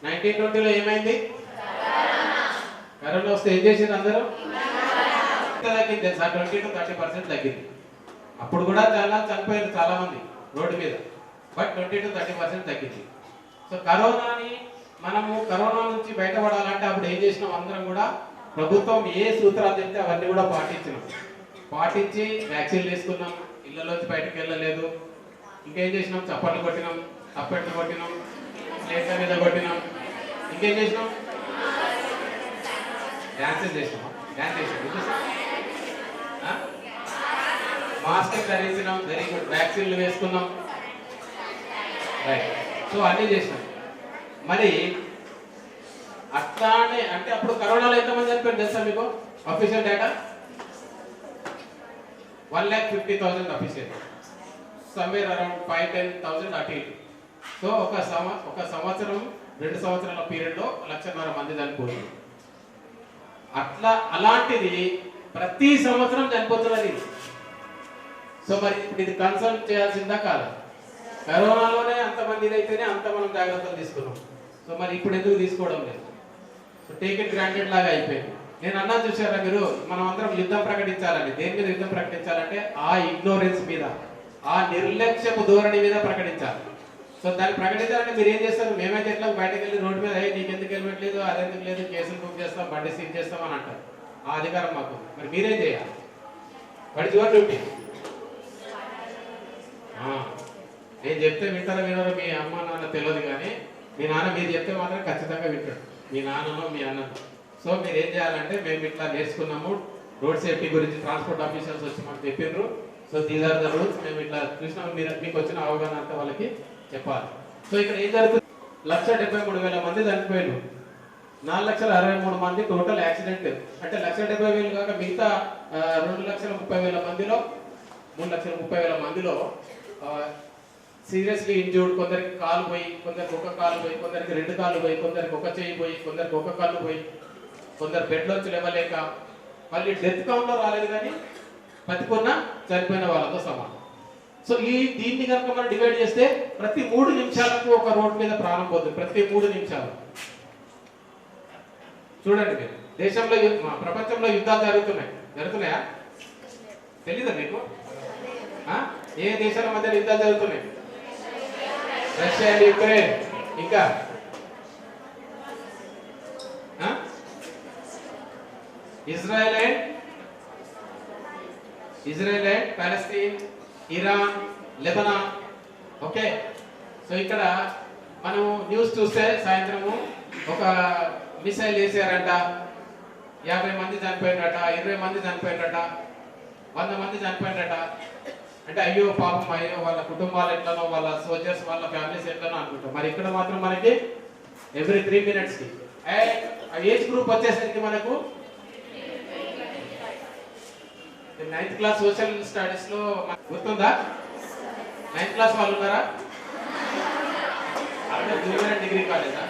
1920లో ఏమైంది, కరోనా వస్తే ఏం చేసింది, అందరూ తగ్గింది, 20 to 30% తగ్గింది. అప్పుడు కూడా చాలా చనిపోయారు చాలా మంది రోడ్డు మీద, బట్ 20 to 30% తగ్గింది. సో కరోనాని మనము కరోనా నుంచి బయటపడాలంటే అప్పుడు ఏం చేసినాం, అందరం కూడా ప్రభుత్వం ఏ సూత్రాలు చెప్తే అవన్నీ కూడా పాటించి వ్యాక్సిన్ తీసుకున్నాం, ఇళ్లలోంచి బయటకు వెళ్ళలేదు, ఇంకేం చేసినాం? చప్పట్లు కొట్టినాం, తప్పెట్లు కొట్టినాం, ప్లేట్ల మీద కొట్టినాం. ఇంకేం చేసినాం? డాన్సెస్ చేసినాం. డాన్స్ చేసినాం. మాస్క్ ధరించినాం, వెరీ గుడ్. వ్యాక్సిన్లు వేసుకున్నాం, రైట్. సో అన్నీ చేసినాం. మరి అట్లానే అంటే అప్పుడు కరోనాలో ఎంతమంది చనిపోయారు తెలుసా మీకు? Official data 1,50,000 official, somewhere around 5-10,000 అటు ఇటు. సో ఒక సంవత్సరం 2 సంవత్సరాల పీరియడ్లో 1,00,000 మంది చనిపోతుంది. అలాంటిది ప్రతి సంవత్సరం చనిపోతున్నది. సో మరి ఇది కన్సర్న్ చేయాల్సిందా కాదా? కరోనాలోనే అంతమంది ఇదైతేనే అంత మనం జాగ్రత్తలు తీసుకున్నాం. సో మరి ఇప్పుడు ఎందుకు తీసుకోవడం లేదు? సో టేక్ ఇట్ గ్రాంటెడ్ లాగా అయిపోయింది. నేను అన్నా చూసారా మీరు, మనం అందరం యుద్ధం ప్రకటించాలండి. దేని మీద యుద్ధం ప్రకటించాలంటే ఆ ఇగ్నోరెన్స్ మీద, ఆ నిర్లక్ష్యపు ధోరణి మీద ప్రకటించాలి. సో దాన్ని ప్రకటించాలంటే మీరు ఏం చేస్తారు? మేమైతే ఎట్లా బయటకు వెళ్ళి రోడ్డు మీద నీకు ఎందుకు హెల్మెట్ లేదు, అదెందుకు లేదు, కేసులు బుక్ చేస్తాం, బండి సీజ్ చేస్తాం అని అంటారు. ఆ అధికారం మాకు. మరి మీరేం చేయాలి? What is your duty? నేను చెప్తే వింటారో వినరో మీ అమ్మ నాన్న తెలియదు, కానీ మీ నాన్న మీరు చెప్తే మాత్రం ఖచ్చితంగా వింటాడు, మీ నాన్ననో మీ అన్ననో. సో మీరు ఏం చేయాలంటే, మేము ఇట్లా నేర్చుకున్నాము రోడ్ సేఫ్టీ గురించి, ట్రాన్స్పోర్ట్ ఆఫీసర్స్ వచ్చి మాకు చెప్పిండ్రు. So these are the rules. మేము ఇట్లా చూసినాము, మీకు వచ్చిన అవగాహన అంతా వాళ్ళకి చెప్పాలి. సో ఇక్కడ ఏం జరుగుతుంది? 1,73,000 మంది చనిపోయారు, 4,63,000 మంది టోటల్ యాక్సిడెంట్. అంటే 1,70,000 కాక మిగతా 2,30,000 మందిలో 3,30,000 మందిలో సీరియస్లీ ఇంజూర్డ్. కొందరికి కాలు పోయి, కొందరికి ఒక కాలు పోయి, కొందరికి 2 కాళ్ళు పోయి, కొందరికి ఒక చెయ్యి పోయి, కొందరికి ఒక కళ్ళు పోయి, కొందరు బెడ్లోంచి లేవలేక, మళ్ళీ డెత్ కౌంట్లో రాలేదు, కానీ బతికున్న చనిపోయిన వాళ్ళతో సమానం. సో దీన్ని కనుక మనం డివైడ్ చేస్తే ప్రతి 3 నిమిషాలకు ఒక రోడ్ మీద ప్రాణం పోతుంది. ప్రతి 3 నిమిషాలు. చూడండి మీరు, దేశంలో ప్రపంచంలో యుద్ధాలు జరుగుతున్నాయా? తెలీదా మీకు? ఏ దేశాల మధ్య యుద్ధాలు జరుగుతున్నాయి? రష్యా అండ్ యుక్రెయిన్, ఇంకా Israel and Palestine, Iran, Lebanon. Okay. So ఇక్కడ మనం న్యూస్ చూస్తే సాయంత్రము ఒక మిసైల్ వేసారంట, 50 మంది చనిపోయినట, 20 మంది చనిపోయినట, 100 మంది చనిపోయినట. అంటే అయ్యో పాపం, అయ్యో వాళ్ళ కుటుంబాలు ఎట్లనో, వాళ్ళ సోల్జర్స్, వాళ్ళ ఫ్యామిలీస్ ఎట్లనో అనుకుంటాం. మరి ఇక్కడ మాత్రం మనకి ఎవ్రీ 3 minutesకి ఏజ్ గ్రూప్ వచ్చేసరికి మనకు 9th క్లాస్ సోషల్ స్టడీస్ లో గుర్తుందా? 9th క్లాస్ వాళ్ళు ఉన్నారా? అంటే జూనియర్ అండ్ డిగ్రీ కాలేజా?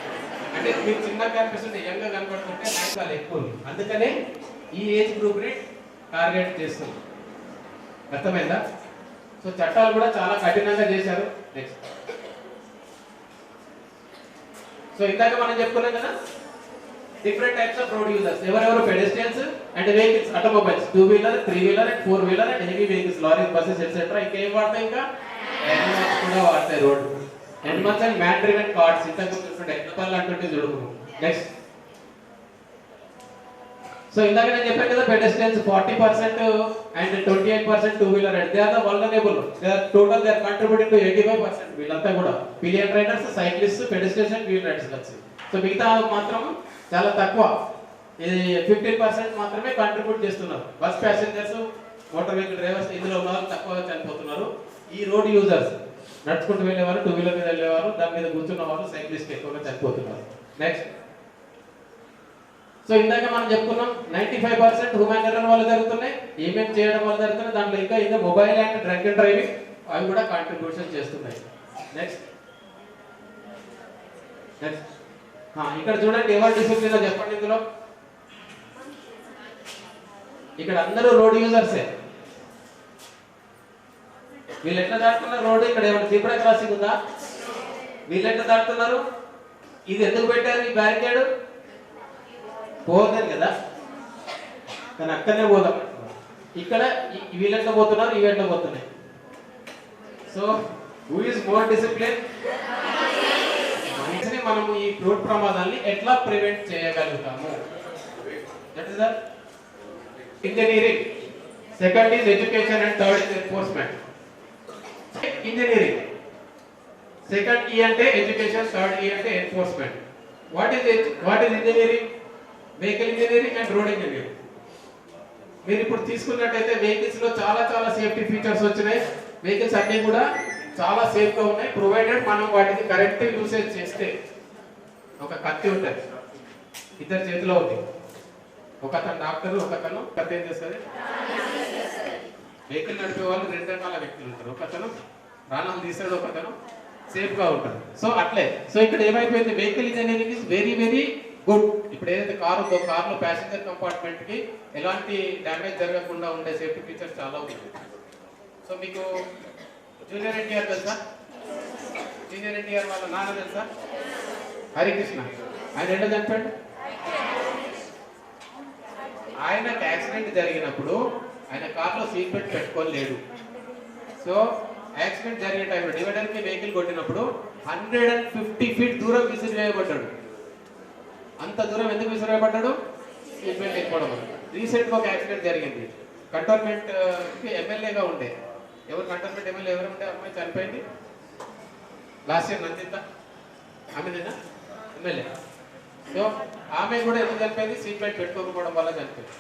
అంటే మీరు చిన్నగా కనిపిస్తుంటే, యంగ్ గా కనపడుతుంటే 9th వాళ్ళు ఎక్కువ. అందుకనే ఈ ఏజ్ గ్రూప్ ని టార్గెట్ చేస్తుంది. అర్థమైందా? సో చట్టాలు కూడా చాలా కఠినంగా చేశారు. నెక్స్ట్, సో ఇందాక మనం చెప్పుకున్నాం కదా, different types of road users. ఎవరెవరు? Pedestrians and vehicles, automobiles, 2-wheeler, 3-wheeler and 4-wheeler and heavy vehicles, lorries, buses etcetera. ఇంకేం వాడతాయి? ఇంకా యానిమల్స్ కూడా వాడతాయి road. Animals and man driven cars. ఇంతకు చూస్తుంటే ఎట్లా అంటుంటే చూడకు. నెక్స్ట్, సో ఇందాక నేను చెప్పాను కదా, pedestrians 40% and 28% 2-wheeler. They are the vulnerable. They are total, they are contributing to 85%. వీళ్ళంతా కూడా pillion riders, cyclist, pedestrians and wheel riders కలిసి. సో మిగతా మాత్రం చాలా తక్కువ, ఇది 15% మాత్రమే కంట్రిబ్యూట్ చేస్తున్నారు. Bus passengers, motor vehicle drivers ఇందులో ఉన్న వాళ్ళు తక్కువగా చనిపోతున్నారు. ఈ రోడ్ యూజర్స్, నడుచుకుంటూ వెళ్ళేవారు, 2-wheeler మీద వెళ్ళేవారు, దాని మీద కూర్చున్న వాళ్ళు, సైక్లిస్ట్ ఎక్కువగా చనిపోతున్నారు. నెక్స్ట్, సో ఇందాక మనం చెప్పుకున్నాం 95% హ్యూమన్ ఎర్రర్ వల్ల జరుగుతున్నాయి, ఏమేమి చేయడం వల్ల జరుగుతున్నాయి. దాంట్లో ఇంకా mobile and drunk and driving, అవి కూడా కాంట్రిబ్యూషన్ చేస్తున్నాయి. నెక్స్ట్, ఇక్కడ చూడండి, ఎవరు డిసిప్లిన్ చెప్పండి. ఇందులో ఇక్కడ అందరూ రోడ్ యూజర్సే. వీళ్ళు ఎట్లా దాటుతున్నారు రోడ్డు? ఇక్కడ ఏమైనా జీబ్రా క్రాసింగ్ ఉందా? వీళ్ళు ఎట్లా దాటుతున్నారు? ఇది ఎందుకు పెట్టారు ఈ బ్యారికేడ్? పోదని కదా, కానీ అక్కడనే పోదాం. ఇక్కడ వీళ్ళెట్లా పోతున్నారు, ఇవెట్లా పోతున్నాయి. So who is more discipline? మనిషిని మనము ఈ రోడ్ ప్రమాదాన్ని ఎట్లా ప్రివెంట్ చేయగలుగుతాము? That is the engineering. Second is education and third is enforcement. Engineering. Second ఈ అంటే ఎడ్యుకేషన్, థర్డ్ ఈ అంటే enforcement. What is engineering? Vehicle engineering and road engineering. మీరు ఇప్పుడు తీసుకున్నట్టయితే వెహికల్స్ లో చాలా చాలా సేఫ్టీ ఫీచర్స్ వచ్చినాయి. వెహికల్స్ అన్ని కూడా చాలా సేఫ్ గా ఉన్నాయి, ప్రొవైడెడ్ మనం వాటిని కరెక్ట్ యూసేజ్ చేస్తే. ఒక కత్తి ఉంటుంది, ఇద్దరు చేతిలో ఉంది, ఒకతను డాక్టర్, ఒకతను కత్తి ఏం చేస్తుంది? వెహికల్ నడిపే వాళ్ళు రెండు రకాల వ్యక్తులు ఉంటారు, ఒకతను ప్రాణం తీసాడు, ఒకతను సేఫ్ గా ఉంటాడు. సో అట్లే సో ఇక్కడ ఏమైపోయింది, vehicle engineering is very very good. ఇప్పుడు ఏదైతే కారు ఉందో కార్లో ప్యాసింజర్ కంపార్ట్మెంట్ కి ఎలాంటి డ్యామేజ్ జరగకుండా ఉండే సేఫ్టీ ఫీచర్స్ చాలా ఉన్నాయి. సో మీకు జూనియర్ ఎన్టీఆర్ తెలుసా? సీనియర్ ఎన్టీఆర్ వాళ్ళ నాన్న తెలుసా? హరికృష్ణ. ఆయన ఎట్లా చనిపోయాడు? ఆయనకు యాక్సిడెంట్ జరిగినప్పుడు ఆయన కార్లో సీట్ బెల్ట్ పెట్టుకోలేడు. సో యాక్సిడెంట్ జరిగే టైంలో డివైడర్కి వెహికల్ కొట్టినప్పుడు 150 ఫీట్ దూరం విసిరివేయబడ్డాడు. అంత దూరం ఎందుకు విసిరివేయబడ్డాడు? సీట్ బెల్ట్ లేకపోవడం. రీసెంట్గా ఒక యాక్సిడెంట్ జరిగింది. కంటోన్మెంట్ ఎమ్మెల్యేగా ఉండే, ఎవరు కంటోన్మెంట్ ఎమ్మెల్యే ఎవరు ఉండే అమ్మాయి చనిపోయింది లాస్ట్ ఇయర్, నందిత ఆమెనేనా ఎమ్మెల్యే. సో ఆమె కూడా ఎందుకు చనిపోయింది? సీట్ బెల్ట్ పెట్టుకోకపోవడం వల్ల చనిపోయింది.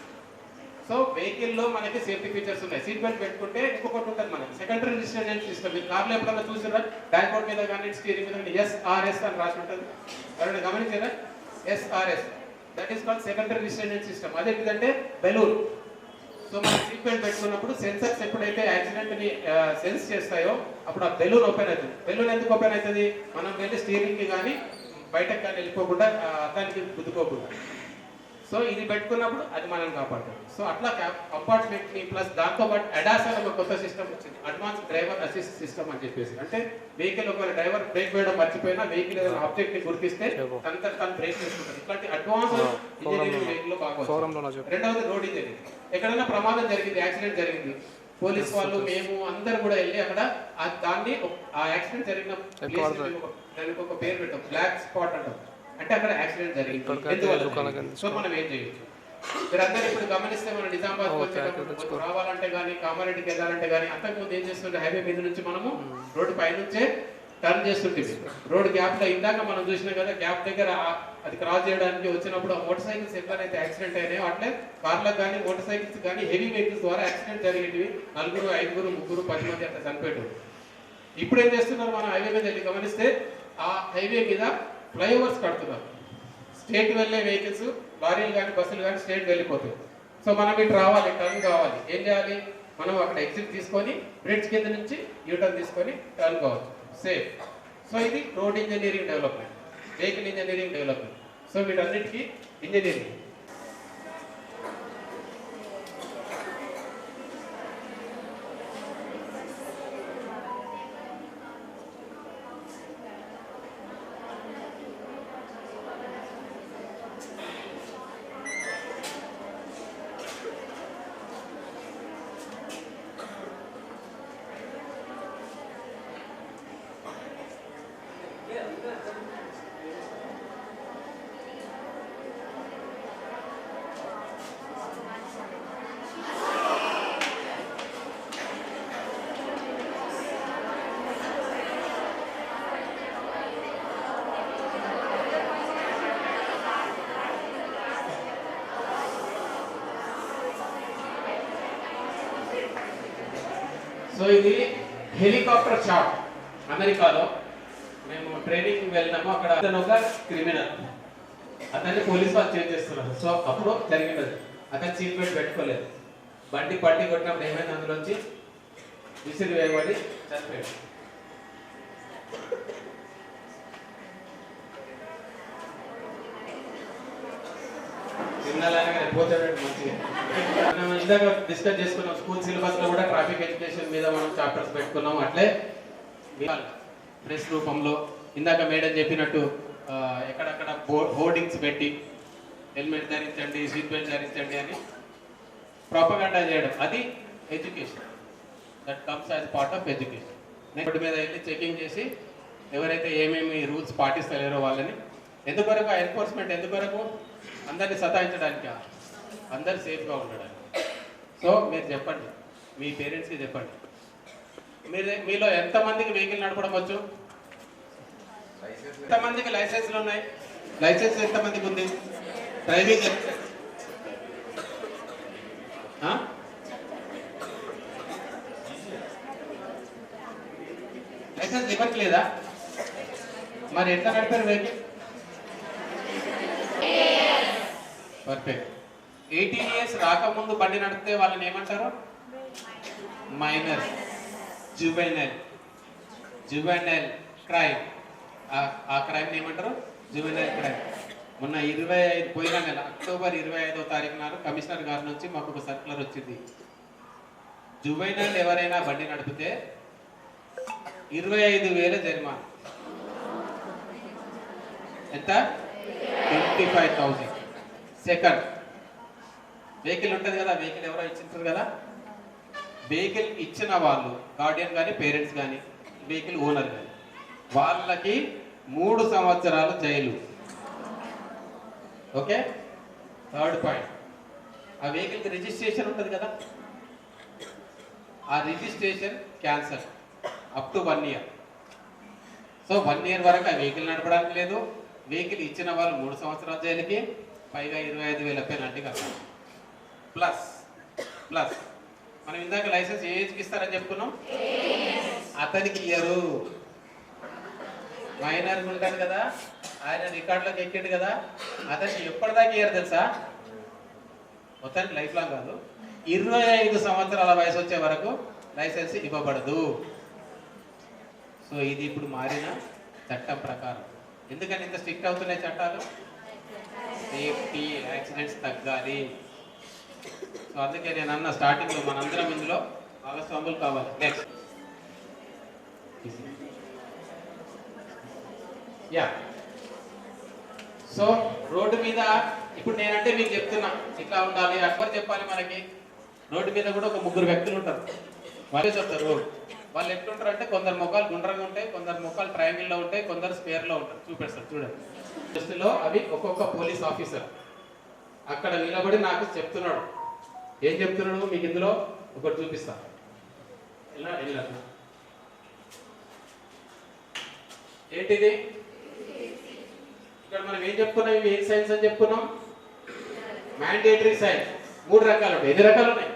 సో వెహికల్లో మనకి సేఫ్టీ ఫీచర్స్ ఉన్నాయి. సీట్ బెల్ట్ పెట్టుకుంటే ఇంకొకటి ఉంటుంది మనకి సెకండరీ రిజిస్ట్రేషన్ సిస్టమ్. మీరు కార్లో ఎప్పుడన్నా చూసారా? డాష్ బోర్డ్ మీద కానీ స్టీరింగ్ మీద కానీ SRS అని రాసి ఉంటుంది, ఎవరైనా గమనించారా? SRS, that is called secondary registration system. అదేంటంటే బెలూన్. సో మనం సీట్ బెల్ట్ పెట్టుకున్నప్పుడు సెన్సర్స్ ఎప్పుడైతే యాక్సిడెంట్ ని సెన్స్ చేస్తాయో అప్పుడు ఆ బెలూన్ ఓపెన్ అవుతుంది. బెలూన్ ఎందుకు ఓపెన్ అవుతుంది? మనం వెళ్ళి స్టీరింగ్ కి కానీ బయటకు కానీ వెళ్ళిపోకుండా అద్దానికి గుద్దుకోకుండా. సో ఇది పెట్టుకున్నప్పుడు అది మనం కాపాడుతుంది. సో అట్లా కంపార్ట్మెంట్ ని ప్లస్ దాంతో పాటు అడాస్ అనే ఒక కొత్త సిస్టమ్ వచ్చింది, అడ్వాన్స్ డ్రైవర్ అసిస్ట్ సిస్టమ్ అని చెప్పేసి. అంటే వెహికల్ ఒకవేళ డ్రైవర్ బ్రేక్ వేయడం మర్చిపోయినా వెహికల్ ఏదైనా ఆబ్జెక్ట్ ని గుర్తిస్తే తను బ్రేక్ చేసుకుంటుంది. ఇట్లాంటి అడ్వాన్స్ ఇంజనీరింగ్ వెహికల్ బాగా. రెండవది రోడ్ ఇంజనీరింగ్. ఎక్కడైనా ప్రమాదం జరిగింది, యాక్సిడెంట్ జరిగింది, పోలీస్ వాళ్ళు మేము అందరు కూడా వెళ్ళి అక్కడ దాన్ని ఆ యాక్సిడెంట్ జరిగిన ప్లేస్ దానికి ఒక పేరు పెట్టాం, బ్లాక్ స్పాట్ అంటాం. అంటే అక్కడ యాక్సిడెంట్ జరిగింది, సో మనం ఏం చేయొచ్చు? మీరు అందరూ ఇప్పుడు గమనిస్తే మనం నిజామాబాద్ వచ్చేటప్పుడు రావాలంటే కానీ కామారెడ్డికి వెళ్ళాలంటే కానీ అంతకుముందు ఏం చేస్తుంటే హైవే మీద నుంచి మనము రోడ్డు పైనుంచే టర్న్ చేస్తుంటుంది. రోడ్ గ్యాప్ లో ఇందాక మనం చూసినాం కదా, గ్యాప్ దగ్గర అది క్రాస్ చేయడానికి వచ్చినప్పుడు మోటార్ సైకిల్స్ ఎక్కడైతే యాక్సిడెంట్ అయినాయో అట్లే కార్లకు కానీ మోటార్ సైకిల్స్ కానీ హెవీ వెహికల్స్ ద్వారా యాక్సిడెంట్ జరిగేవి. 4, 5, 3, 10 మంది అట్లా చనిపోయారు. ఇప్పుడు ఏం చేస్తున్నారు, మనం హైవే మీద వెళ్ళి గమనిస్తే ఆ హైవే మీద ఫ్లైఓవర్స్ కడుతున్నారు. స్టేట్ వెళ్ళే వెహికల్స్, లారీలు కానీ బస్సులు కానీ స్టేట్ వెళ్ళిపోతాయి. సో మనం ఇటు రావాలి, టర్న్ కావాలి, ఏం చేయాలి? మనం అక్కడ ఎగ్జిట్ తీసుకొని బ్రిడ్జ్ కింద నుంచి యూటర్న్ తీసుకొని టర్న్ కావచ్చు, సేఫ్. సో ఇది road engineering development, vehicle engineering development. So వీటన్నిటికీ ఇంజనీరింగ్. సో ఇది హెలికాప్టర్ షాట్. అమెరికాలో మేము ట్రైనింగ్ వెళ్ళినాము, అక్కడ అతను ఒక క్రిమినల్, అతన్ని పోలీసు వాళ్ళు చేంజ్ చేస్తున్నారు. సో అప్పుడు జరిగినది, అతను సీట్ బెల్ట్ పెట్టుకోలేదు, బండి కొట్టినప్పుడు ఏమైంది, అందులోంచి విసిరి వేయబడి చనిపోయాడు. మనం ఇందాక డిస్కస్ చేసుకున్నాం, స్కూల్ సిలబస్ లో కూడా ట్రాఫిక్ ఎడ్యుకేషన్ మీద మనం చాప్టర్స్ పెట్టుకున్నాం. అట్లే ప్రెస్ రూపంలో ఇందాక మేడం చెప్పినట్టు ఎక్కడక్కడ హోర్డింగ్స్ పెట్టి హెల్మెట్ ధరించండి, సీట్ బెల్ట్ ధరించండి అని ప్రొపగండా చేయడం, అది education. That comes as part of education. Road మీద వెళ్ళి చెకింగ్ చేసి ఎవరైతే ఏమేమి రూల్స్ పాటిస్తలేరో వాళ్ళని, ఎందుకొరకు ఎన్ఫోర్స్మెంట్, ఎందుకొరకు అందరినీ సతాయించడానికి, అందరు సేఫ్గా ఉండడానికి. సో మీరు చెప్పండి, మీ పేరెంట్స్కి చెప్పండి, మీలో ఎంతమందికి వెహికల్ నడపడం వచ్చు? ఎంతమందికి లైసెన్స్లు ఉన్నాయి? లైసెన్స్ ఎంతమందికి ఉంది? డ్రైవింగ్ లైసెన్స్ ఇవ్వట్లేదా? మరి ఎంత నడిపారు వెహికల్? పర్ఫెక్ట్. 18 years రాకముందు బండి నడిపితే వాళ్ళని ఏమంటారు? Minor, juvenile crime. ఆ క్రైమ్ ఏమంటారు? Juvenile crime. మొన్న 25 పోయిన నెల అక్టోబర్ 25వ తారీఖు నాడు కమిషనర్ గారి నుంచి మాకు ఒక సర్క్యులర్ వచ్చింది. జువెనైల్ ఎవరైనా బండి నడిపితే 25,000 జరిమానా. ఎంత? 25,000. సెకండ్, వెహికల్ ఉంటుంది కదా, వెహికల్ ఎవరో ఇచ్చింటారు కదా, వెహికల్ ఇచ్చిన వాళ్ళు గార్డియన్ కానీ పేరెంట్స్ కానీ వెహికల్ ఓనర్ కానీ వాళ్ళకి 3 సంవత్సరాలు జైలు. ఓకే. థర్డ్ పాయింట్, ఆ వెహికల్కి రిజిస్ట్రేషన్ ఉంటుంది కదా, ఆ registration cancel up to 1 year. So 1 year వరకు ఆ వెహికల్ నడపడానికి లేదు. వెహికల్ ఇచ్చిన వాళ్ళు 3 సంవత్సరాల జైలుకి, పైగా 25,000 పెనాల్టీ కట్టాలి. ప్లస్ మనం ఇందాక లైసెన్స్ ఏ ఏజ్కి ఇస్తారని చెప్పుకున్నాం? అతనికి ఇయ్యరు. మైనర్ ఉంటాడు కదా, ఆయన రికార్డులోకి ఎక్కాడు కదా, అతనికి ఎప్పటిదాకా ఇయ్యరు తెలుసా? మొత్తానికి లైఫ్ లాంగ్ కాదు, 25 సంవత్సరాల వయసు వచ్చే వరకు లైసెన్స్ ఇవ్వబడదు. సో ఇది ఇప్పుడు మారిన చట్టం ప్రకారం. ఎందుకని ఇంత స్ట్రిక్ట్ అవుతున్నాయి చట్టాలు? సేఫ్టీ, యాక్సిడెంట్స్ తగ్గాలి. సో అందుకే నేను అన్న స్టార్టింగ్లో మనందరం ఇందులో భాగస్వాములు కావాలి. Next yeah. సో రోడ్డు మీద ఇప్పుడు నేనంటే మీకు చెప్తున్నా ఇట్లా ఉండాలి, అక్కడ చెప్పాలి. మనకి రోడ్డు మీద కూడా ఒక 3 వ్యక్తులు ఉంటారు. వాళ్ళే చెప్తారు. వాళ్ళు ఎట్లుంటారు అంటే కొందరు ముఖాలు గుండ్రంగా ఉంటాయి, కొందరు ముఖాలు ట్రయాంగిల్లో ఉంటాయి, కొందరు స్క్వేర్లో ఉంటారు. చూపిస్తారు చూడండి. దృష్టిలో అవి ఒక్కొక్క పోలీస్ ఆఫీసర్ అక్కడ నిలబడి నాకు చెప్తున్నాడు. ఏం చెప్తున్నాడు మీకు ఇందులో ఒకటి చూపిస్తా. ఏంటిది? ఇక్కడ మనం ఏం చెప్పుకున్నాం? ఇవి ఏం సైన్స్ అని చెప్పుకున్నాం? Mandatory science. 3 రకాలు ఉంటాయి. ఎన్ని రకాలు ఉన్నాయి?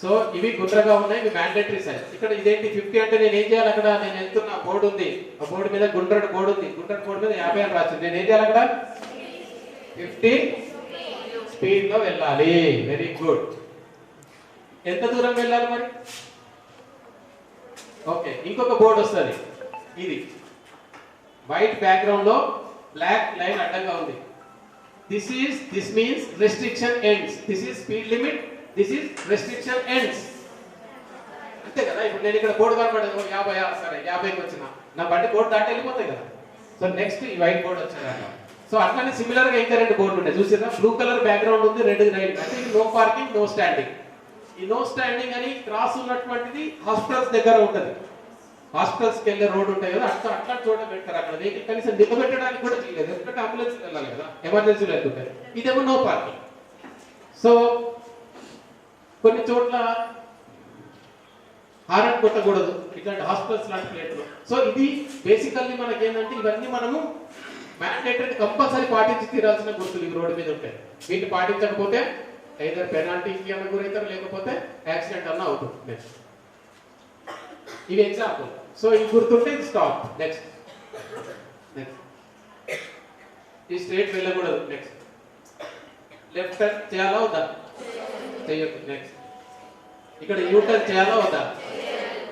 సో ఇవి గుండ్రగా ఉన్నాయి, ఇవి మ్యాండేటరీ సైన్స్. ఇక్కడ ఇదేంటి 50 అంటే నేను ఏం చేయాలి? అక్కడ నేను వెళ్తున్నా, బోర్డు ఉంది, ఆ బోర్డు మీద గుండ్రటి బోర్డు ఉంది, గుండ్రటి బోర్డు మీద 50 అని రాసింది. నేను ఏం చేయాలి? అక్కడ 50 స్పీడ్ లో వెళ్ళాలి. Very good. ఎంత దూరం వెళ్ళాలి మరి? ఓకే. ఇంకొక బోర్డు వస్తుంది, ఇది వైట్ బ్యాక్గ్రౌండ్ లో బ్లాక్ లైన్ అడ్డంగా ఉంది. This means restriction ends. This is speed limit, this is restriction ends. అంతే కదా. ఇప్పుడు నేను ఇక్కడ బోర్డు కనపడదు 50, సరే 50కి వచ్చిన నా బండి బోర్డు దాటి వెళ్ళిపోతాయి కదా. సో నెక్స్ట్ ఈ వైట్ బోర్డు వచ్చింది. సో అట్లానే సిమిలర్ గా ఇంకా 2 బోర్డులు ఉంటాయి. చూసినా బ్లూ కలర్ బ్యాక్గ్రౌండ్ ఉంది, రెడ్ రైట్. అంటే నో పార్కింగ్, నో స్టాండింగ్. ఈ నో స్టాండింగ్ అని క్రాస్ ఉన్నటువంటిది హాస్పిటల్స్ దగ్గర ఉంటుంది. హాస్పిటల్స్కి వెళ్ళే రోడ్డు ఉంటాయి కదా, అట్లా చోట పెట్టారు. అక్కడ వెహికల్ కనీసం నిలబెట్టడానికి కూడా చేయలేదు, ఎందుకంటే అంబులెన్స్ వెళ్ళాలి కదా, ఎమర్జెన్సీలో వెళ్తుంటాయి. ఇదేమో నో పార్కింగ్. సో కొన్ని చోట్ల హారన్ కొట్టకూడదు, ఇట్లాంటి హాస్పిటల్స్ లాంటి ప్లేట్లు. సో ఇది బేసికల్లీ మనకి ఏంటంటే ఇవన్నీ మనము మ్యాండేటరీ కంపల్సరీ పాటించి తీరాల్సిన గుర్తులు ఈ రోడ్డు మీద ఉంటాయి. వీటిని పాటించకపోతే either పెనాల్టీకి అన్న గురవుతారు, లేకపోతే యాక్సిడెంట్ అన్న అవుతుంది. నెక్స్ట్ ఇవి ఎగ్జాంపుల్. సో ఇది గుర్తుంటే ఇది స్టాప్. నెక్స్ట్ ఈ స్ట్రేట్ వెళ్ళకూడదు. నెక్స్ట్ లెఫ్ట్ టర్న్ చేయాలా వద్దా? చెయ్యొద్దు. నెక్స్ట్ ఇక్కడ యూ టర్న్ చేయాలా వద్దా?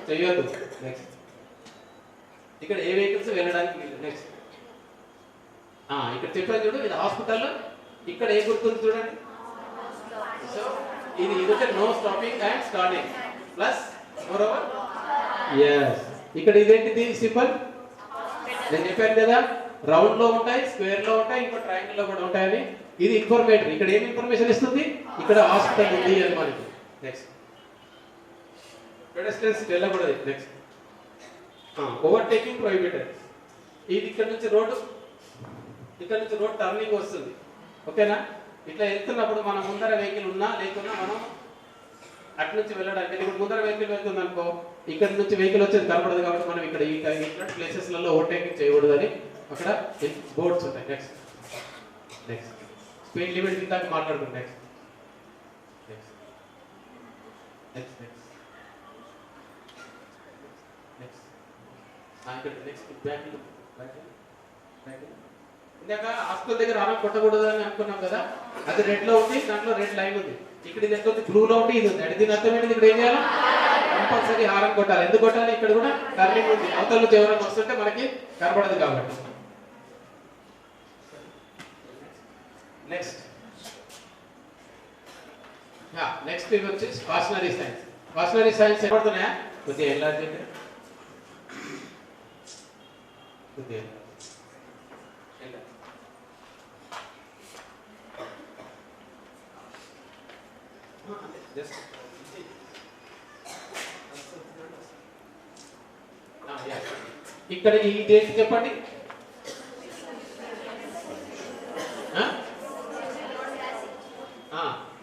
చెయ్యొద్దు. నెక్స్ట్ ఇక్కడ ఏ వెహికల్స్ వెళ్ళడానికి లేదు. నెక్స్ట్ ఇక్కడ చెప్పాను చూడు, ఇది హాస్పిటల్. ఇక్కడ ఏ గుర్తుంది చూడండి. సో ఇది ఇదొక no stopping and starting plus moreover. yes ఇక్కడ ఇదేంటిది? సింబల్. నేను చెప్పాను కదా, రౌండ్ లో ఉంటాయి, స్క్వేర్ లో ఉంటాయి, ఇంకో ట్రయాంగిల్ లో కూడా ఉంటాయని. ఇది ఇన్ఫర్మేటరీ. ఇక్కడ ఏం ఇన్ఫర్మేషన్ ఇస్తుంది? ఇక్కడ హాస్పిటల్ ఉంది అని మనకి. నెక్స్ట్ పెడెస్ట్రియన్స్ వెళ్ళకూడదు. Next overtaking prohibited. ఇది ఇక్కడ నుంచి రోడ్డు టర్నింగ్ వస్తుంది. ఓకేనా? ఇట్లా వెళ్తున్నప్పుడు మన ముందర వెహికల్ ఉన్నా లేకున్నా మనం అటు నుంచి వెళ్ళడానికి ఇప్పుడు ముందర వెహికల్ వెళ్తుంది అనుకో, ఇక్కడ నుంచి వెహికల్ వచ్చేది కనపడదు కాబట్టి మనం ఇక్కడ ఇట్లాంటి ప్లేసెస్లలో ఓవర్టేకింగ్ చేయకూడదని అక్కడ బోర్డ్స్ ఉంటాయి. నెక్స్ట్ నెక్స్ట్ స్పీడ్ లిమిట్ ఇందాక మాట్లాడుకుంటాం. Next next next next next next back back back. ఇందాక హాస్పిటల్ దగ్గర ఆరం కొట్టకూడదు అని అనుకున్నాం కదా, అది రెడ్ లో ఉంది, దాంట్లో రెడ్ లైన్ ఉంది. ఇక్కడ ఇది ఎంత ఉంది, బ్లూ లో ఉంది, ఇది ఉంది. అంటే దీని అర్థం ఏంటి, ఇక్కడ ఏం చేయాలి, కంపల్సరీ హారం కొట్టాలి. ఎందుకు కొట్టాలి, ఇక్కడ కూడా టర్నింగ్ ఉంది, అవతల నుంచి ఎవరైనా వస్తుంటే మనకి కనపడదు కాబట్టి. నెక్స్ట్ నెక్స్ట్ ఇది వచ్చి కాషనరీ సైన్స్. కాషనరీ సైన్స్ ఏమవుతున్నాయా, కొద్దిగా ఎలా చెప్పి కొద్దిగా ఇక్కడ ఈ డేట్ చెప్పండి.